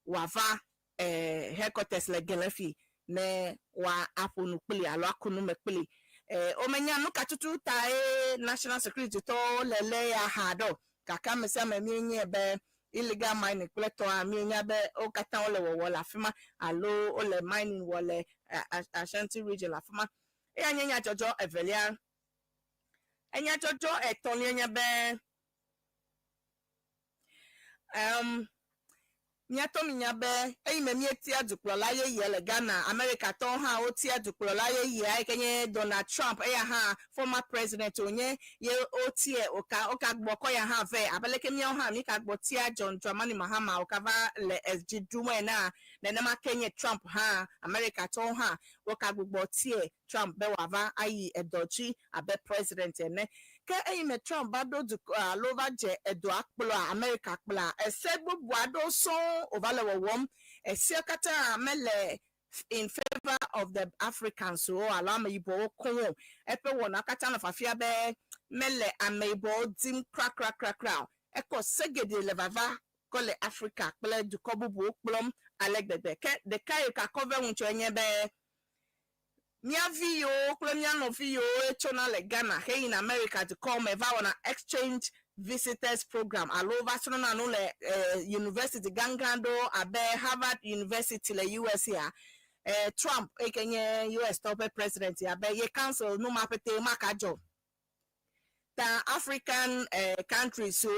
wava headquarters le gelefi ne wa afunu pili alo akunu mekpili omenya no katutu ta national security to lele ya hado kaka mesa menye be illegal mining collector amienya be o kata ole wo la fima alo ole mining wole Ashanti region la fima anya jojo evelia anya jojo etonienya be miato minyabe eyimemi etia duklola ye yele Ghana America ton ha otia duklola ye ye kenye Donald Trump eya ha former president onye ye otie oka gboko ya ha ve abeleke mi ha mi ka gbotia John Dramani Mahama okava le SG Dume na ma kenye Trump ha America ton ha oka gbotie Trump be wava ayi edochi abe president ene ke eyime Trump bado lova je edo akplo America akpla esegbo buado so ovale wom esiakata mele in favor of the Africans so alama ibo konwo epe wona kata na fafia be mele amebo dim crack eko segede levava kole Africa kple dukobubu okplom alegbede ke de kai ka cover uncho enye be mia vio kolomia no vio echona le Ghana hey in America to come eva on an exchange visitors program alova so na no le university gangando abe Harvard University le US here Trump ekenye US top president abe ye council no mapete makajo ta African countries so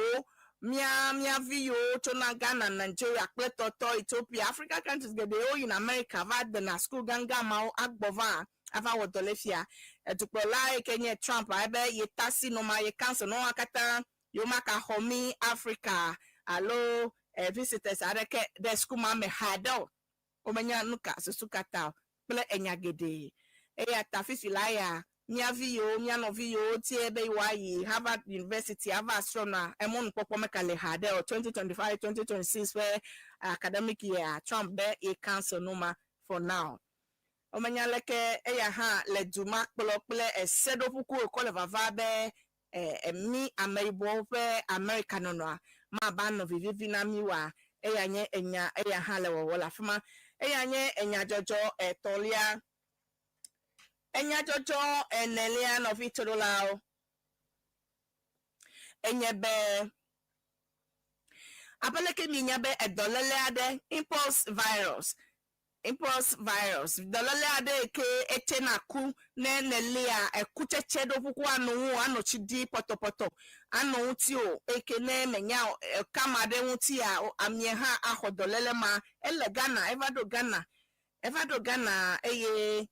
mia vio chona Ghana Nigeria Toto Ethiopia Africa countries get the in America vad na school ganga ma agbova ava wodolefia etupola Kenya Trump abe yetasi no ma ye council no akata yo maka homi Africa alo visitors areke the school ma me hado omenya nuka susukata ple enyagede eya tafifilaya mia no vio tiebe yi Harvard University ava astrona emon popo mekale hade 2025-2026 where academic year Trump be a council numa for now omenya leke eya ha le duma kpolokple esedo puku ekole vava be mi ameibo pe America no ma ba no vivi na miwa eya nye enya eya ha le wo la fuma eya nye enya jojo etolia enya jojo enelia no vitolao enye be abeleke minya be edolele ade impulse virus dolole ade ke etenaku nenelia ekucheche dopuku anu chidi potopoto anu ti o eke ne menya kamade wuti ya amye ha ahodolele ma ele Ghana evado Ghana eye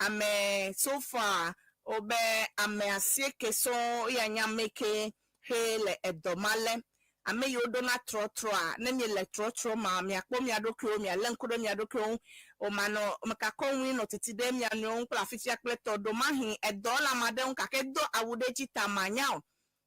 ame so far obe ame asieke so yanya meke hele edomale ame yodo na trotro a na mi le trotro ma mi akpo mi adokro mi alenkodo mi adokro o mano maka konwi no titide mi anu nkla fifia kleto do mahi edola made nkake do awudeji tamanya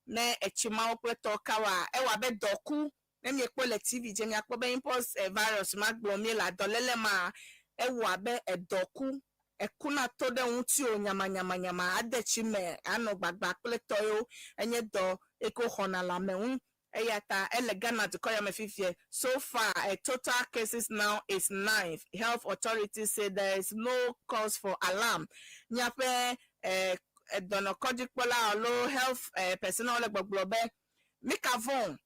na echima okleto kawa ewa be doku na mi ekpo le TV je mi akpo be impulse virus magbo mi la dolele ma ewa be edoku ekuna tode unti o nyama adechi me ano gbagba kleto yo enye do eko hona la meun eyata elegana to koya mefifie. So far total cases now is 9. Health authorities say there is no cause for alarm. Nyape dono kodikpola olo health personnel gbogbobe mikavon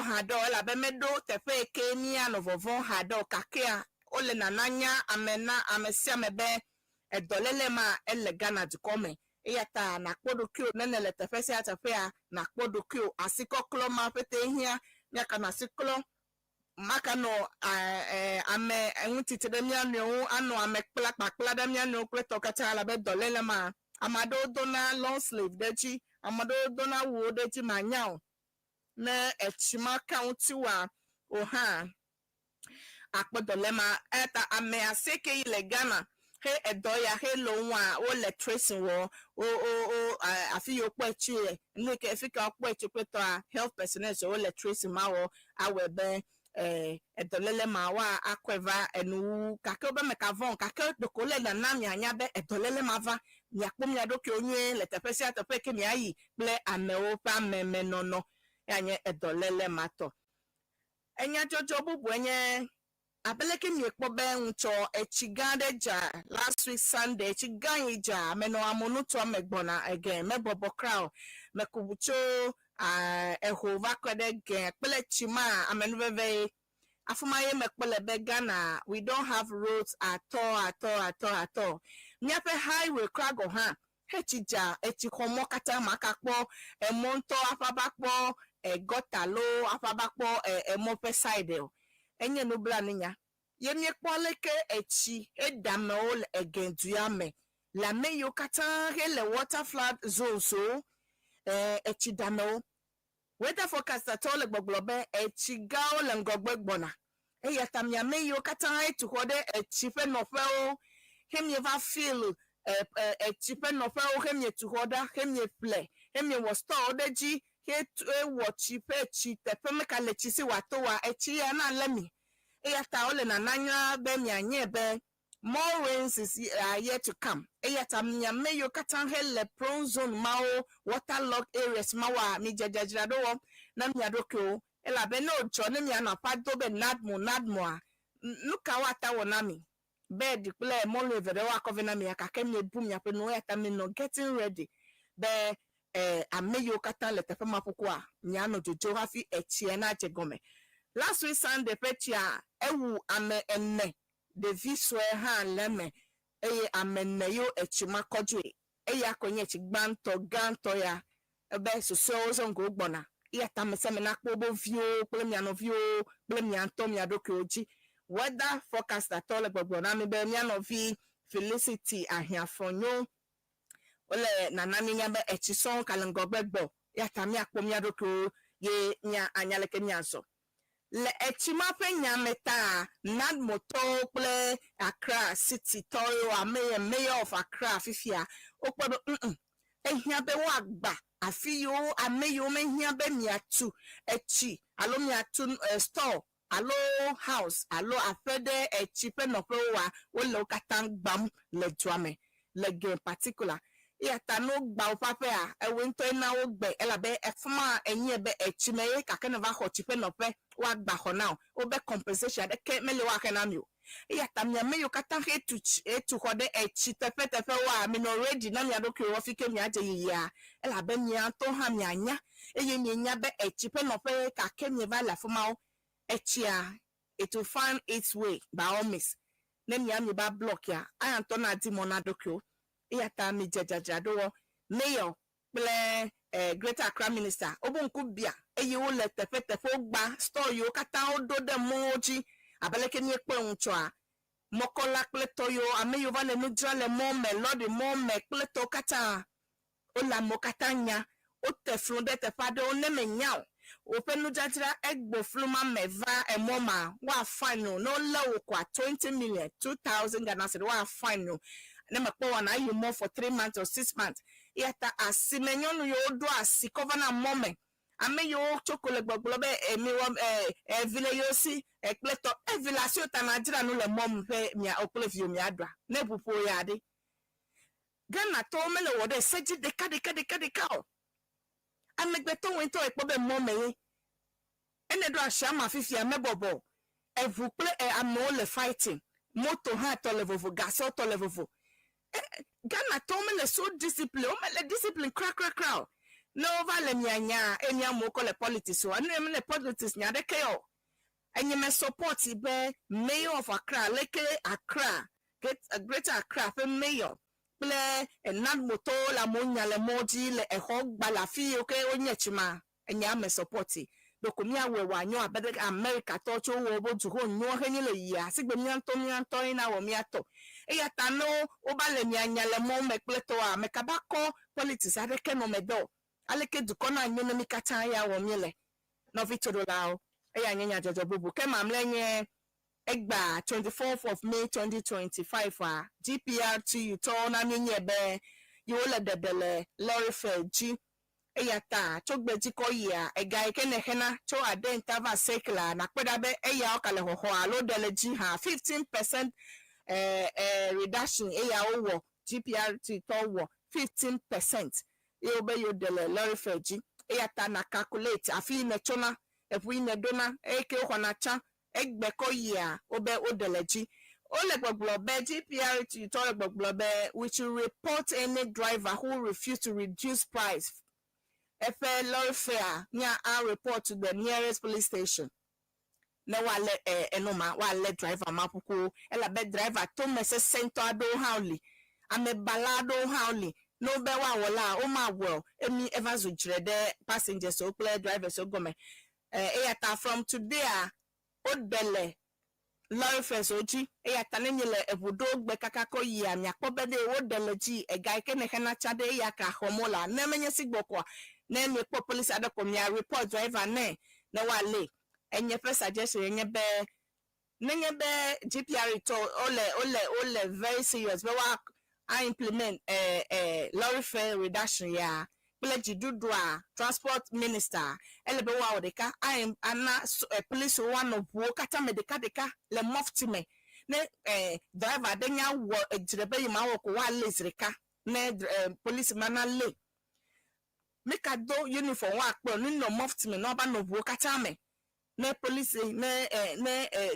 hado la be medo tepe keni anovovon hado kakea ole nananya amena amesia mebe edolele ma elegana to come eyata na kpodokio nenele tefesi atafea na kpodokio asikoklo ma pete hia nyaka na siklo maka no ame enwutitede mianu anu ame kpla da mianu kleto kacha ala be dolele ma amado dona long sleeve deji amado dona wo deji manyao na echima county wa oha akpodole ma eta ame aseke ile Ghana he edoya he lo nwa o le tracing wo o afi yo kwechi ni ke fika kwechi kweto a health personnel so o le tracing ma wo awebe edolele ma wa akweva enu kake obe mekavon kake dokole na nami anya be edolele ma va mi akpom ya doke onye le tepesi atope ke mi ayi ple amewo pa meme nono anye edolele ma to enya jojo bubu enye abeleke mi ekpobe ncho echigande ja last week Sunday echiganye ja meno amunu to megbona again mebobo crown mekubucho ehova kwede gen pele chima amenuveve afumaye mekpele be Ghana we don't have roads at all nyape highway krago ha hechija echikomo kata makakpo emonto afabakpo gotalo afabakpo emope side enye nubla ninya yemye kwaleke echi edamol egenduame la meyo kata hele water flood zone so echi damo weather forecast atole gboglobe echi gao le ngogbegbona eya tamya meyo kata etu hode echi fe nofe o hemye va feel echi fe nofe o hemye tu hoda hemye play hemye was store odeji he watch pe chi tepe meka lechi si watowa echi ya na lemi eyata ole na nanya be mianye be more rains is yet to come eyata mnyame yo katan hele prone zone mao waterlogged areas mawa mi jajajira do na miadoko ela be no jone mi ana pado be nadmo nuka wata wonami bed play monle vere wa kovena mi akake mi bum ya pe no yata mi no getting ready be ameyo katan le tefe mapokwa nyano jojo hafi echie na jegome. Last week Sunday petia ewu ame enne de viswe ha leme eye amenne yo echima kodwe eye akonye echi ganto ya ebe so ngo gbona iya tameseme na kpobo view plemiano view plemianto mi adoke oji weather forecast atole gbona mi be mi anovi Felicity ahiafonyo ole na nani nyabe echi son kalengo gbegbo ya tami akpomi adoke ye nya anyaleke nyanso le echima pe nyameta nad moto ple Accra City Toro mayor of Accra fifia okpodo ehia be wa gba afiyo ameyo mehia be miatu echi alo miatu store alo house alo afede echi pe no pe wa wo lo katang gbam le tuame le gen particular yata no gba opape a ewento na wo gbe elabe efuma enye be echimeye kakene va ho chipe no pe wa gba ho now obe compensation de ke mele wa kana mi o yata mi ameyo kata etu ho de echi tepe wa mi no ready na mi adoke wo fike mi aje yiya elabe mi anto ha mi anya eye mi nya be echi pe no pe kake mi va la fuma o echi a it will find its way by all means na mi ami ba block ya ayanto na di mona doke iyata mi jajajado mayor ple Greater Accra minister obunku bia eyi wo le tefe gba store yo kata odo de moji abeleke ni epe uncho a mokola ple toyo ameyo va le nudra le mo melody mo me ple to kata o la mokata nya o te flun de te fade o ne menya o pe nudra egbo fluma meva emoma wa fine no low kwa 20 million 2000 Ghana cedi wa fine nema kwa na you more for 3 months or 6 months yata asimenyonu yo do asikover na mome ame yo chokole gbogbo be emi vile yo si ekleto evilasio tanadira no le mom pe mia okole vio mi adwa na pupo ya de Ghana to mele wode seji deka o amegbeto wento ekpobe mome ene do ashama fifia mebobo evukle amo le fighting moto ha to level gas to level Ghana to mele so discipline o mele discipline crack no vale nyanya enya moko le politics o anu le politics nya de keo enye me support be mayor of Accra leke Accra get a Greater Accra fe mayor ple enad moto la monya le moji le eho gbala fi okay onye chima enya me support dokumia we wanyo abede America to cho wo boju ho nyo henye le ya sigbe mi anto na wo mi ato eya tano obale mi anyale mo mekpleto a mekabako politics adeke no medo aleke dukona nyo mi kata ya wo mi le no vitoro lao eya nyenya jojo bubu ke mamle nye Egba 24th of May 2025 GPRT to na minyebe yola debele lorry G eyata chogbeji ko ya ega ikene hena cho adenta va sekla na kpedabe eya okale hoho alo deleji ha 15% reduction eya owo GPRT to wo 15% yobe yo dele lorry G eyata na calculate afi ne chona efu ine dona eke hwanacha egbeko ya obe odeleji ole gbogbobe GPRT to gbogbobe we should report any driver who refuse to reduce price efe lorry fare nya a report to the nearest police station na wale enoma wale driver mapuku ela be driver to mese center ado hauli ame balado hauli no be wa wala o ma well emi ever zo jrede passengers so play drivers so go me eyata from today odele lorry fare oji eyata nenyele ebudo gbe kakako yi ami akpobede odele ji ega ike ne hena chade ya ka homola na menye sigbokwa na me police adakomia report driver na wale enye first suggestion enye be GPR to ole very serious but wa I implement lorry fare reduction ya pledge dudua transport minister elebe wa odeka I ana police one of wo kata medeka deka le mufti me ne driver denya wo ejrebe yi ma wo ko wa lezreka ne police mana le make a do uniform wa pe ni no mufti me no ba no wo kata me ne police ne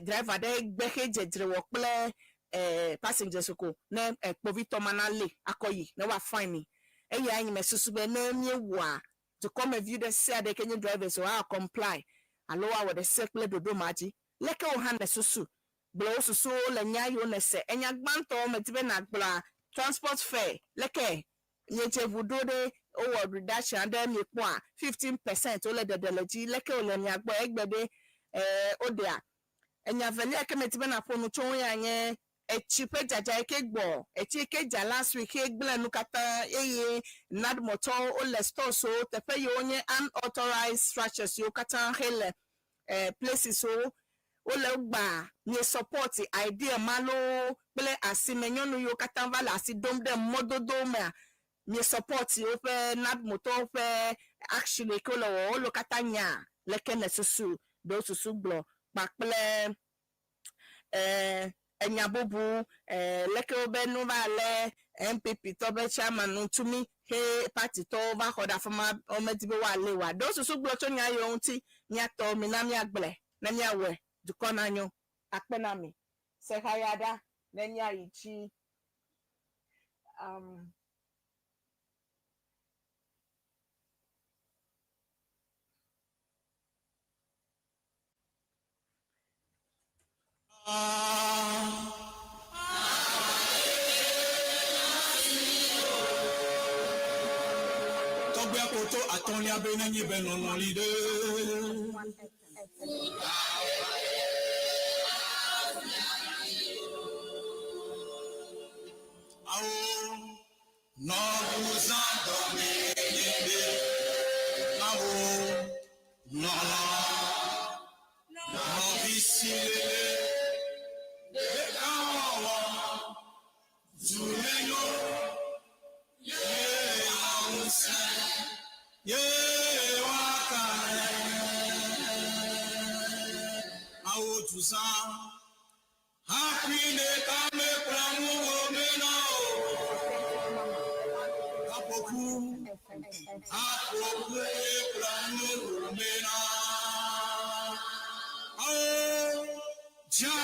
driver de gbe kejejre wo ple passengers ko ne povito manale akoyi ne wa fine eya anyi mesusu be na mi wa to come and view the say the Kenyan drivers so I comply alowa with the circle dodo maji leke o han mesusu blo susu le nya yo ne se enya gbanto metibe na gbla transport fare leke nyeche vudo de o reduction and then 15% o le dedeleji leke o le nya gbo egbede odia enya vele ake metibe na fonu chon ya nye echipe jaja eke gbo echike ja last week egbele nukata eye nad moto o le store so tefe yo onye unauthorized structures yo kata hele places so o le gba ni support idea malo pele asimenyonu yo kata vala asidom de mododo me ni support yo fe nad moto fe actually ko lo kata nya leke ne susu do susu gbo pakple enyabobu leke obe no vale MPP to be chairman tumi he party to va hoda fama ometibe wa lewa do susu gbo to nya yo nti nya to mi na mi agble na nya we dukona nyo akpena mi se hayada na nya ichi Togbe akoto atonli abene nyi benono lide. Ao no usando me yende. Ao no visile. Dunenyo wakare awo tusa happy kame planu omena apoku planu omena awo ja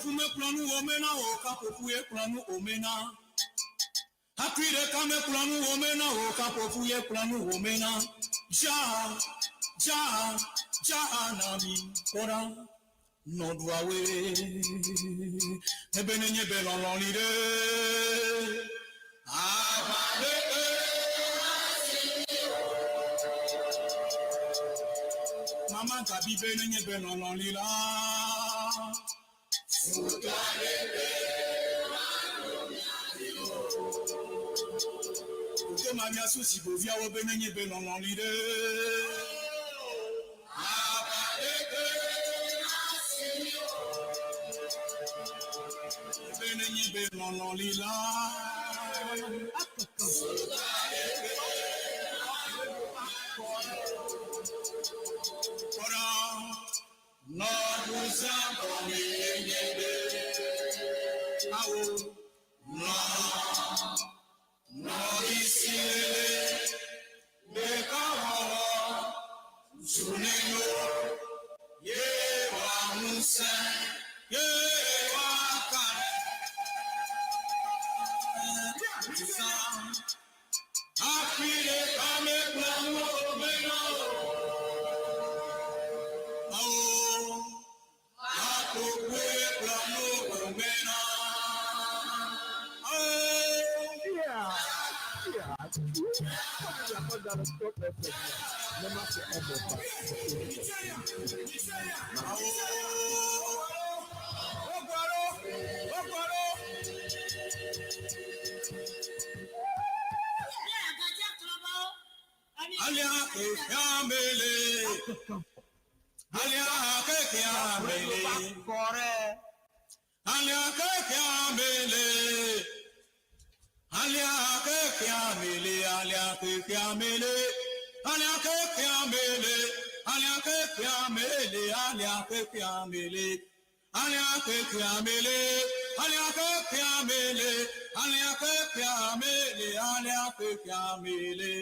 me planu omena o kapofu ye planu omena hakwire kame planu omena o kapofu ye planu omena ja nami kora no duawe ebene nye belon lide abale mama tabi bene nye belon lila mamia susi bovia wo benenye be non non lide. Benenye be non non lila. Ora no busa komenye be. Awo no isile bekawo Dunenyo ye wa musa ye wa kare apire kame plano meno awo akokwe plano meno. Alia kekiamele, alia kekiamele, alia kekiamele, alia kekiamele, alia kekiamele, alia kekiamele, alia kekiamele, alia kekiamele, alia kekiamele, alia kekiamele, alia kekiamele, alia kekiamele.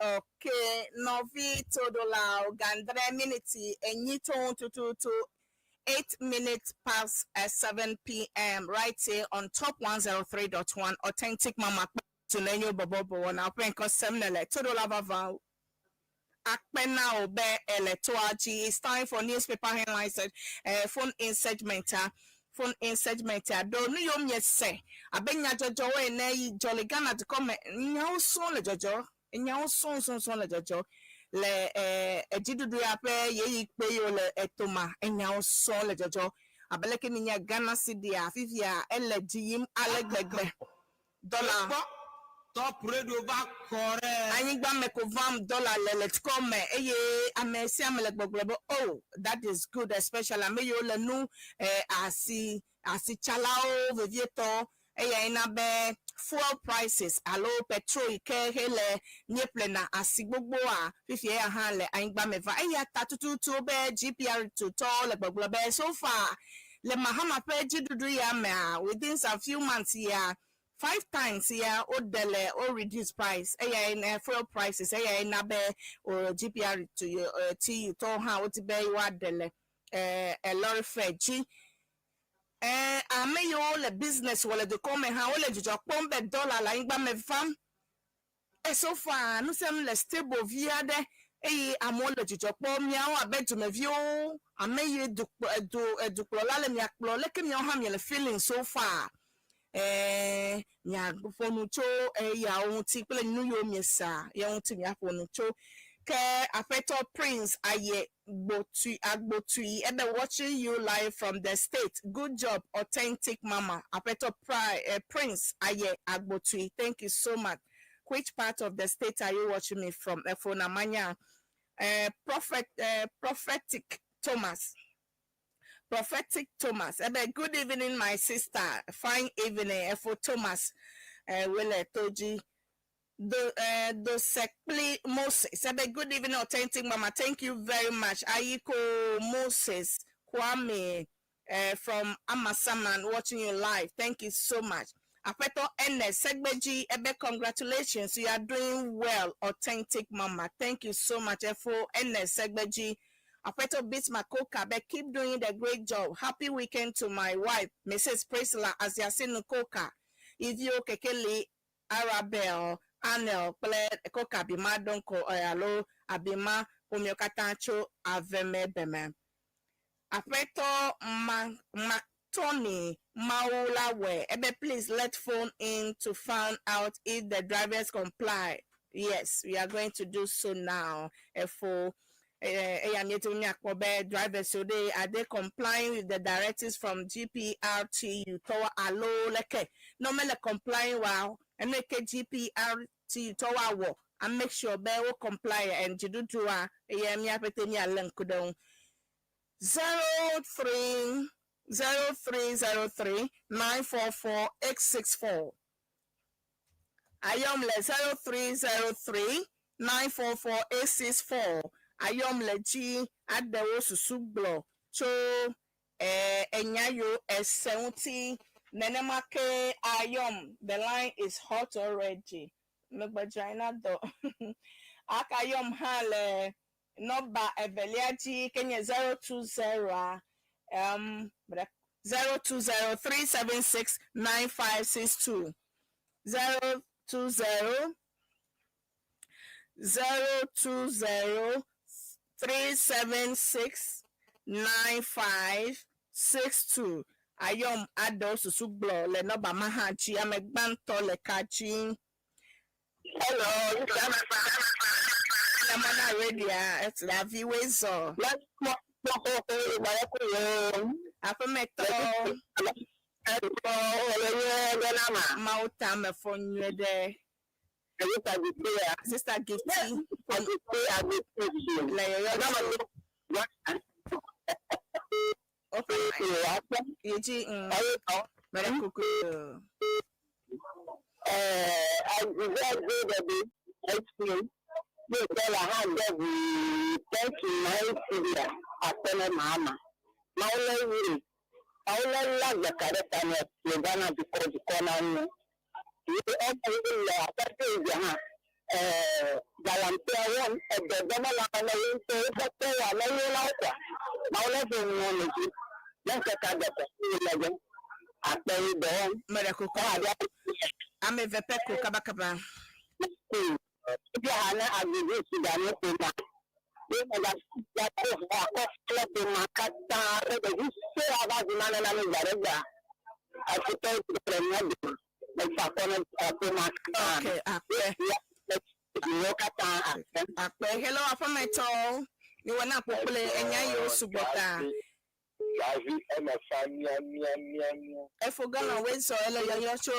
Okay, Novi Todola Gandre Miniti and Yito to 8 minutes past 7 p.m. right here on top 103.1 Authentic Mama Dunenyo Borborbor now Penko Semnele Todola Vavau. Akpena obe electoraji. It's time for newspaper headlines. Phone in segment. Phone in segment. Dunenyo Borborbor. Abenya jojo we ne jolly Ghana to come. Nyaw son le jojo. Nyaw son le jojo. Le ejidudu ape ye ikpe yo le etoma. Nyaw son le jojo. Abeleke ninya Ghana cedi afifia ele jiyim alegbegbe. Dollar. Top radio back correct. Anigba mekovam dollar let's come eye amesi amelekboglebo. Oh, that is good, especially ameyo le nu asi chalao vevieto ina be fuel prices alo petrol ke hele nieple na asi gbogbo a fifi e han le anigba meva eye tatutu be GPR to to le gbogbo so far le mahama pe jidudu ya me within a few months here 5 times here or dele or reduce price in fuel prices in abe or GPR to you to ha what be you dele a lorry fare g ame yo le business wala de come ha wala jujo pombe dollar la ngba me fam so far no sem le stable via de amole jujo pom mia wa betu me view ame ye du la le mi akplo le ke mi ha mi le feeling so far nya fonu cho ya ohun ti pele ninu yo miesa ya ohun ti mi afonu cho ke Apeto Prince aye agbotui ebe watching you live from the state. Good job, Authentic Mama. Apeto Prince aye agbotui. Thank you so much. Which part of the state are you watching me from? Fonamanya. Prophetic Thomas. Prophetic Thomas. Good evening, my sister. Fine evening, for Thomas. Wile Toji. Do Sekli Moses. Good evening, Authentic Mama. Thank you very much. Ayiko Moses Kwame from Amasaman watching you live. Thank you so much. Apeto Ns Segbeji congratulations. You are doing well, Authentic Mama. Thank you so much for Ns Segbeji. Apeto Beats Makoka, but keep doing the great job. Happy weekend to my wife, Mrs. Priscilla Asiasinu Koka. Ivio Kekeli Arabel Anel Pled Koka Bima Donko Oyalo Abima Umyokatancho Aveme Beme. Apeto Tony Maulawe. Please let phone in to find out if the drivers comply. Yes, we are going to do so now. For drivers, so are they complying with the directives from GPRTU? Towa alo leke normally complying wow and make GPRTU towa wo and make sure they will comply and you do to a yamia petenia lenkudon 0303 944 864. Ayom le 0303 944 864. Ayom leji at the Wosusublo. So enyayo 70 Nenemake Ayom. The line is hot already. Mebajina do. Akayom hale number Eveliaji Kenya 020 020-376-9562 020-376-9562. Ayom ado susublo le noba mahachi amegbanto le kachi. Hello, Yamana Radio, it's la viewers so. Apemeto Mauta me phone you there. Sister Gifty. Okay. I very good at it. Explain. You tell a hand every 39 Syria. Authentic Mama. Maula love the character you're gonna be called the corner. You also volunteer one at the Gamala and Maula I'm a Vepeco Kabakaba. Okay, hello, Afameto. You want to put any subota. I forgot my way, so you're sure.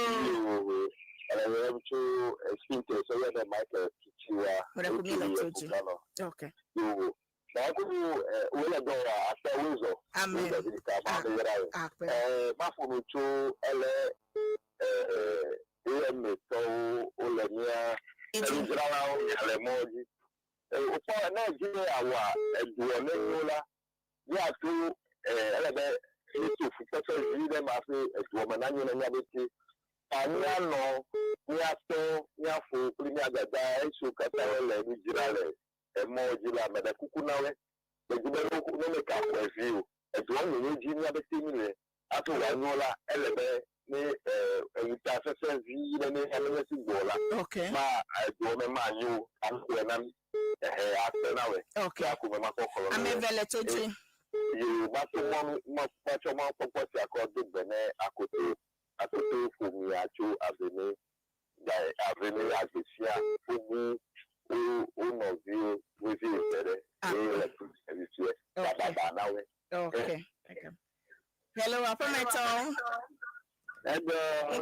Okay. Okay. I'm a veletoji. You must want much amount of what you call the Bene Akoto for me at you avenue. Avenue as the Sia, who knows you with you. Okay. Hello, Apameto. And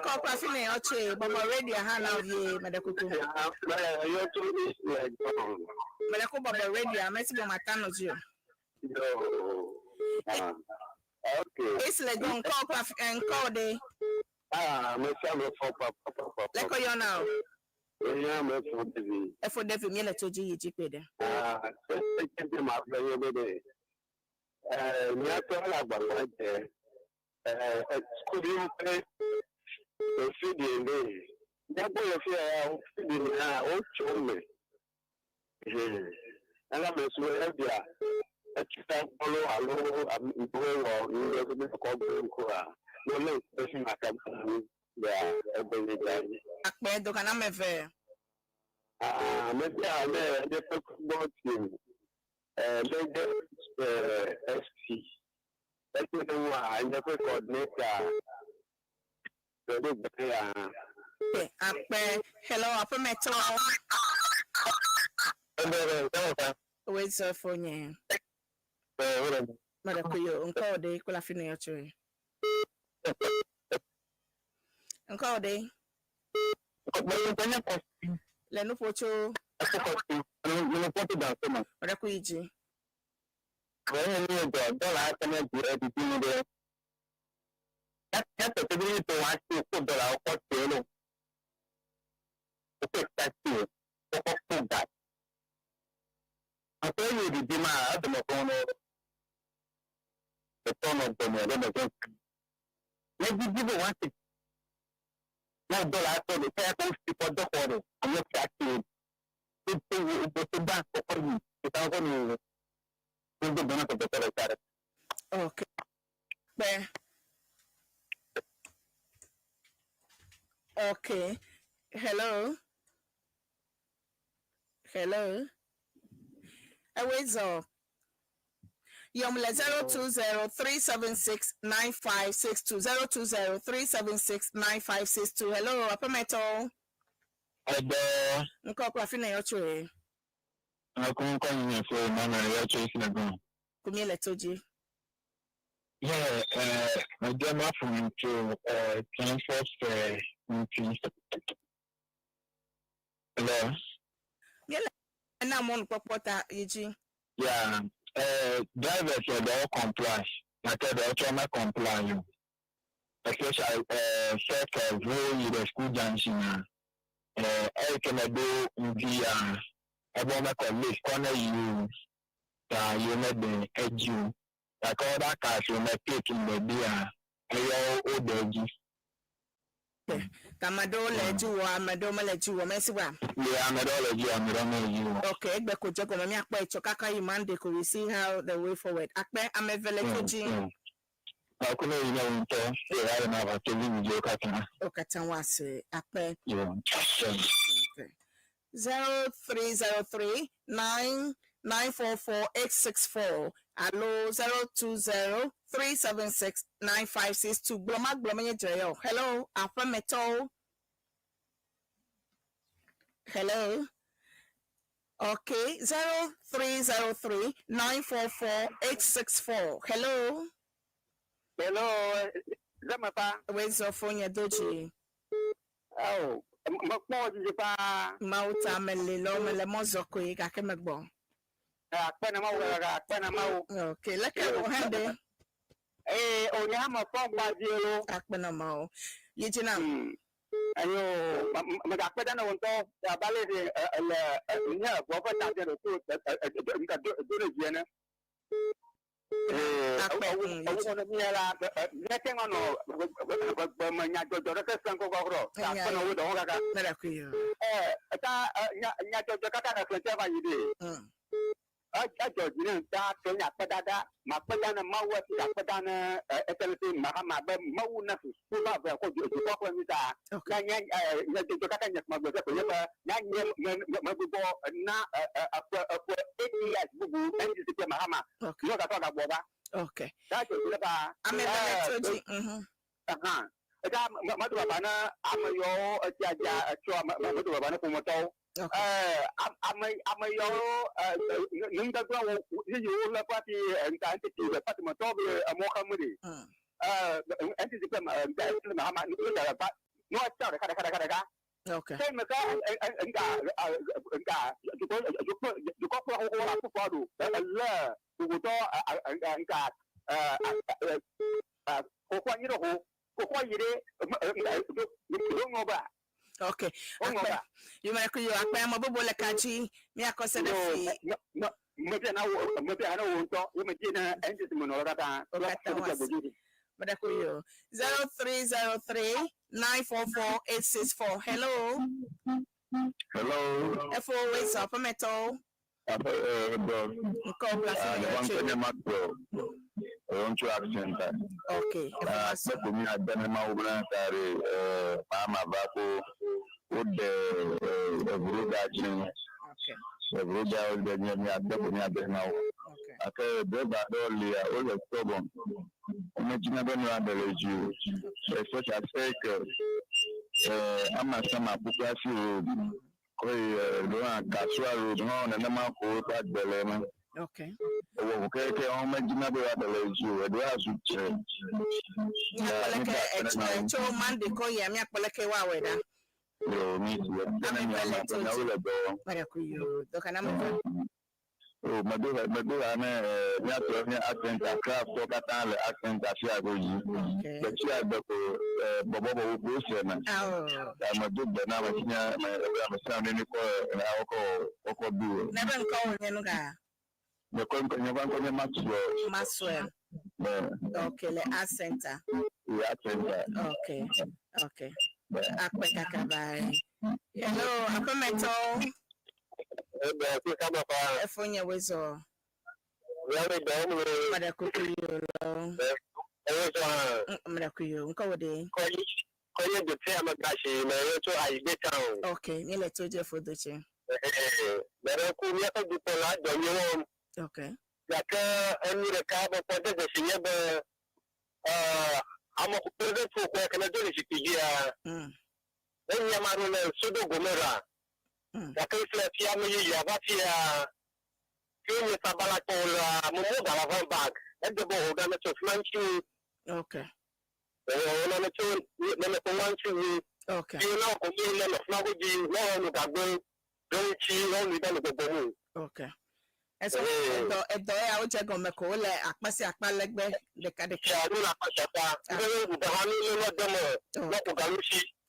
Coffee, Oche, Baba Radio, Hana, Madakuku. Madako Baba Radio, I'm messing with my Tanojo. Okay. It's like don't call Coffee and call day. Like you now. For the Miller to GP. Could you pay the feeding day? That boy of your feeding now, show me. And I'm a swear, yeah. I can't follow a low, you never make a call. No, no, person I can come. Yeah, every day. I made the Caname. Maybe I'm there, the football team. ST. I never coordinate. Hello, Upper Metal. Wait, sir, for you. Madakuyo, Uncle Day, Colafine tree. Uncle Day. Leno Pocho. Madakuiji. That's the ability to watch you put the out to that's you. That. I'll tell you the demand the tone of the model. Maybe people want it. No dollar for the fair for the photo. I'm not actually. It's back for you. Without any. Okay. Okay. Hello. Wait, so. Yomle 020-376-9562. 020-376-9562. Hello, Apameto. Hello. Nkokofine yochwe. Nakunkonye for mama yochwe sinago. Kumile toji. Yeah, I get my phone to transport hello. Yeah, and I'm on Popota, EG. Yeah, drivers they all comply. Like they all comply you. Especially set rule the school junction. I can do the about list corner you you made the edge you. Like all that cars you may take in the beer. Old edges. Kamado let you, Madoma let you, Messiwa. Yeah, Madonna, you. Okay, but could you go to Chokaka Monday? Could we see how the way forward? I'm a village. I couldn't even tell you. I don't have a TV with your Katana. Okay, Tanwasi, Ape. You 0303 999 944-864. Hello, 020-376-9562. Bloma Bloma Jayo. Hello, Apameto. Hello. Okay, 0303-944-864. Hello. Hello, Zamapa. Where's your phone, Doji? Oh, Makmojipa. Mauta Melilo Melemozoko, Kakemagbo. Panama. Okay, let's go ahead. Eh, Onyama from Bazio. Akpenamo. Yijinam. Ayo, magakpedana wonto balede nya bofa tante do to do jena awo miela nete ngono manya jojo ka sanko gogro ta kono wo do kaka Nara kuyo. ta nya jojo kaka na kete ba yide ajo jine ta to nya pedada ma pedana mawa ta pedana etelti mahama ba mawu na su ba ba ko ko mi ta nya jojo kaka nya ma go ko ya nya ma go na apa 8 years bubu endi ti mahama yo ka to ga boba Okay. ta to ba Toji. aha ta ma to ba na amayo aja cho ma to ba na ko mo to amayo nunga kwa yu la pati anti ti la pati mo to mo khamuri anti ti ma mahama ni la ba no cha kada Okay. sai maka enga ju ko ko la ko do la ku to enga ko kwa ni ro ko kwa yire ngoba. Okay. You might call you a payment bubble kachi. Me a cause the fee. Maybe I won't talk. You may get an monorata. But I call you 0303-944-864. Hello. Hello. F always up a metal. Okay. Okay. Okay, how much you know about the leisure? It was man, they call you, I'm you meet oh, Madura, accent, a craft, so that accent, a share go you. The chair, Bobo, Bushman. I'm a good banana, my son in the core, and I'll call. Never call Yenuga. The company Maxwell. Okay, the accent. Okay. Hello, Apameto. Efonya wezo. Madakuyo. Madakuyo. Nkawode. Koye de te amagashi na yeto aibeta. Okay, nile toje fodoche. Bere ku mi ko dupola do yo. Okay. Yaka eni re ka bo pode de sinyebe amo ku pede fu ko kana dole sikigia. Eni amaru na sudo gomera. Yaka ifle ti amuyi ya batia. Kini sabala ko la mo da la van bag. Ende bo ho da na to flanchi. Okay. Okay. Okay. Eso edo ya o je go me ko le apase apalegbe deka.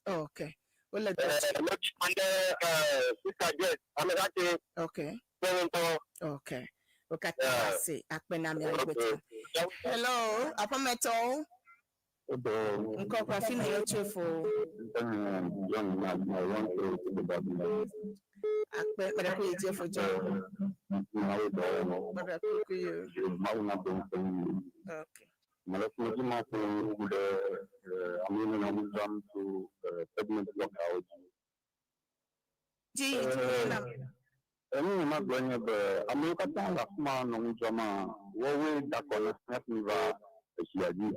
Okay. O le Okay. Okay. Okata say akpena mi agbeto. Hello, Apameto. Nkokwa fina yo chefo. Akpe para ku je fo jo. Para ku yo. Okay. Malakuti ma ko gude amina na mudam to segment block out. Ji na. Emi ma gwenye be Amerika tanga kuma no jama wowe da kono snapniva esiaji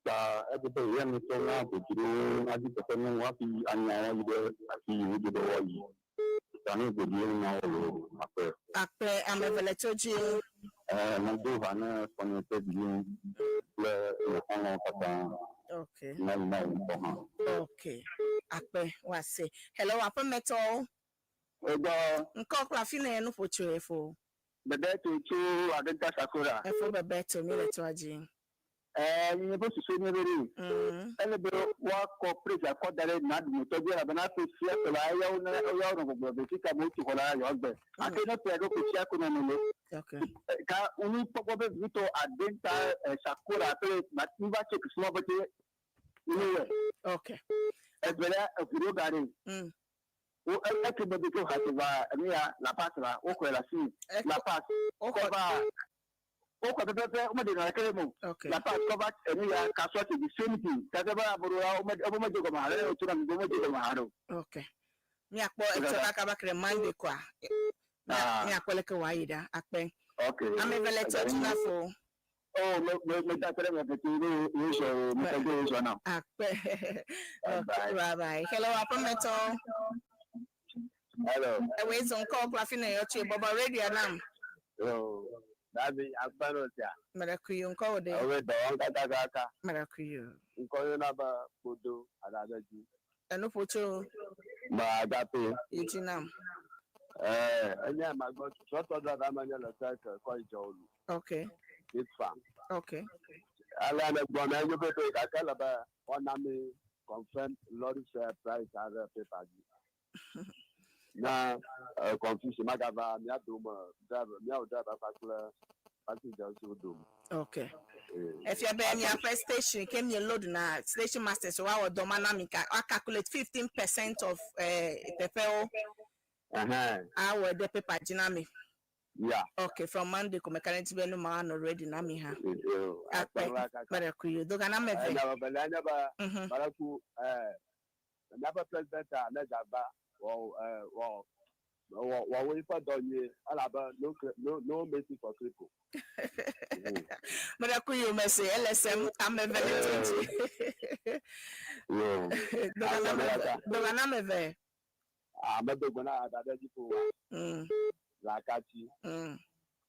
ta ebe ye mi to na ko jiro adi ko no wa fi anya wa ide ati wudu do wa yi tani go di na o ape amevele toji mo do va na kono te di le kono pata okay na okay ape wase hello ape meto Ego nkokla fina no pocho bebe to adenta sakura efo bebe to mi le to aji ni bo so ni beri ele be wa corporate akodare na du to bi abana to sia to la ya no go be ti ka mo ti ko la yo gbe ate no pe go ko sia ko na no okay ka uni popo be vito adenta sakura pe na timba check small but ni okay ebele ofuro gari o eke bebe ko hatiba nia la patra o ko la si la pas o ko ba o ko bebe o me de na kele mo la pas ko ba nia ka so ti the same thing ka ba aburu o me jogo ma hare o tuna mi go me jogo ma haro okay mi akpo eto ka ba kre mande kwa mi akpo le ke wa ida akpe okay ame vele to tuna fo oh me ta tere me peti ni so me ta go so now akpe okay bye hello apometo hello we son call plafina yo che baba radio nam oh dabi agbaro tia marakuyo nko de owe do kaka marakuyo nko yo na ba kodo adaji enu pocho ba agape yitinam anya magbo so to da ma nya la ta ko ijo olu okay it's farm okay ala na gbo na yo pe ka kala ba ona me confirm lorry share price as a paper na confusion magava mi adoma driver mi o driver fakula passenger so do okay if you be your first station came your load na station master so our domanamica I calculate 15% of the fare our the paper jinami yeah okay from Monday ko mechanic be no man already na mi ha but ku you do kana me ve na ba baraku na ba president na jaba well, we for Donye, Alaba, no mercy for people. But I could you mess LSM, I'm a very don't I'm a very I'm a big one at other people. Lakachi,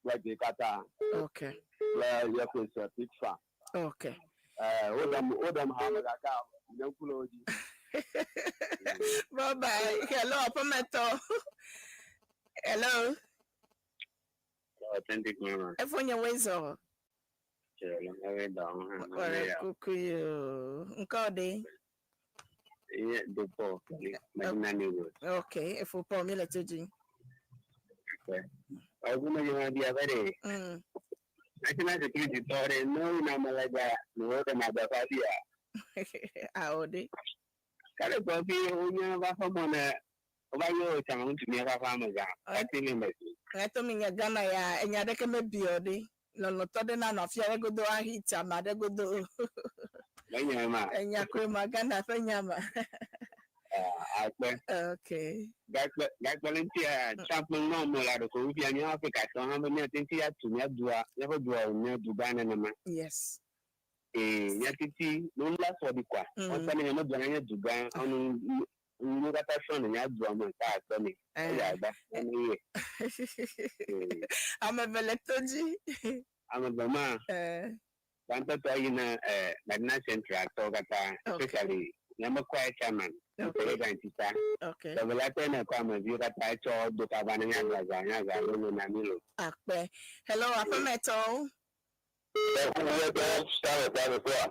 where they got okay, where you face a big fan. Okay. Odam Hamaka, no closing. Bye bye. Hello, Apometo. Hello. Authentic Mama. Everyone your ways or Nkode. Yeah, the poor. Okay, if we pour me let you drink. Okay. I was going to be a very national security story. No, Namalaga, no, the Mabafia. How de? Kale ko bi onya ba fa mo na o ba yo cha mo tumi ka fa mo ga ati ni me eto mi nya gana ya enya de ke me biode no no to de na no afia godo ahita ma de godo enya ma enya ko ma gana fa nya ma okay gak volunteer champion no mo la ko bi anya Africa so ha me tinti ya tumi adua ya fa dua nya du bana na ma yes nyatiti no last for the kwa on tani no do anya dugan on no kata son nya du am ta so ni ya ba ni am a veletoji am ba ma banta to ina na central to kata especially nyama kwa chairman president ta okay so la tena kwa ma bi kata cho do ka bana nya za no na milo akpe hello afameto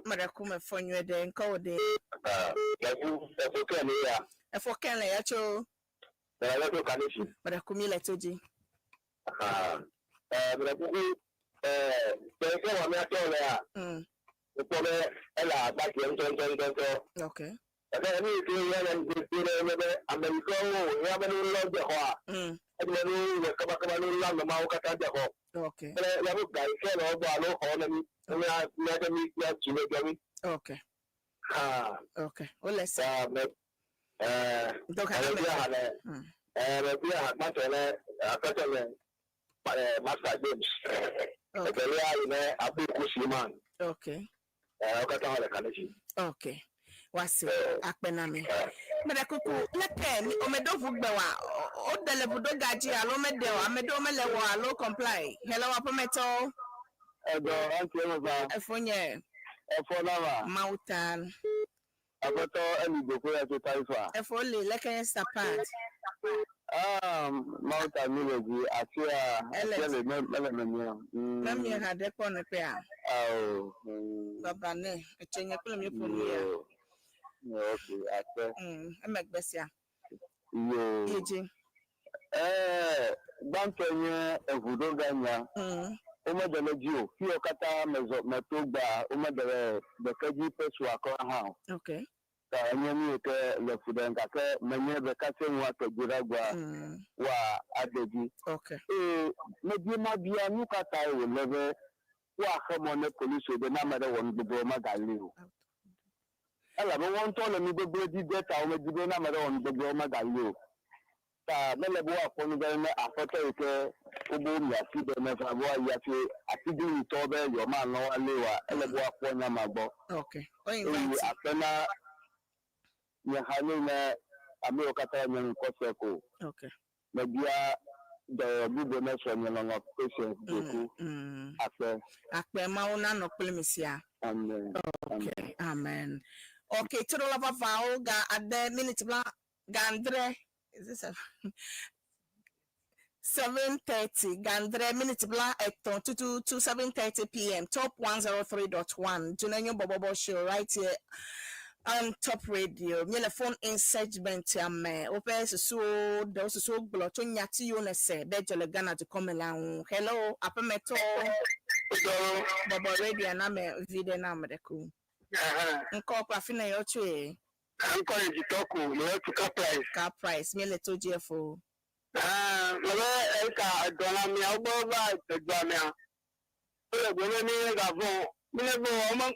Marakume fonyo de nkode. Efoken le yacho. Marakumi le toji. Marakume teke wa me ato le a. Opole ela ba ki ntontontonto. Okay. Aka ni ti ya na ti le be America o ya be no lo je ho a. Ebe no kaba no la ma o kata je ho. Okay. Ya bu ga ke lo ba lo ho na mi. Okay. Okay. Well, let's say. Yeah, Master James. Okay. Okay. Wasi akpenami. Medekuku lepen omedovu gbewa o delebudo gaji alo medewa amedo melewo alo comply. Hello apometo. Ego antiema Efonye. Efonama. Mautan. Abato eni goko ya to taifa. Efole leken sapat. Mautan mileji atia ele memenya. Memye hade pone pe a. Oh. Baba ne echenye kule mi ponu ya. Okay, ate. Emegbesia. Yo. Eji. Bankenye evudo ganya. Omedeleji o fi okata metogba omedele bekaji pesu akwa Okay. Ka anyemi ke lefudan ka ke menye bekase nwa kejiragwa wa adeji. Okay. Mebi mabia nukata e leve wa khamo police de na mede won gbogbo magali o. Ala bo won to le mi gbogbo di data o mejibe na mede won gbogbo magali o. Ta mele bo akonu be na afoto ke obo mi ati be na fa bo ya fi ati di to be yo ma no alewa ele bo akonya magbo. Okay. O invite apena ya halina ami okata nyen koseko. Okay. Media the bibo na so nyen no patient doku. Akpe ma una no plemesia. Amen. Okay. Amen. Okay, to the lava vowel ga ade minute bla gandre. Is this 7:30 gandre minute bla eton to 7:30 p.m. Top 103.1 Dunenyo Borborbor show right here on Top Radio. Mele phone in segment me ope so do so glo to nyati yo ne se bejele Ghana to come along. Hello apemeto Borborbor Radio na me video na me deku. Nko kwa fina yo tue. Anko e jitoku no to Car price mele to jefo. Lọ́wọ́ ẹ̀ka àjọ̀lá mi àwọn bá ìtẹ̀gbà mi à. Ó lè gbé ní ẹ̀ka fún un. Mílẹ̀ fún ọmọ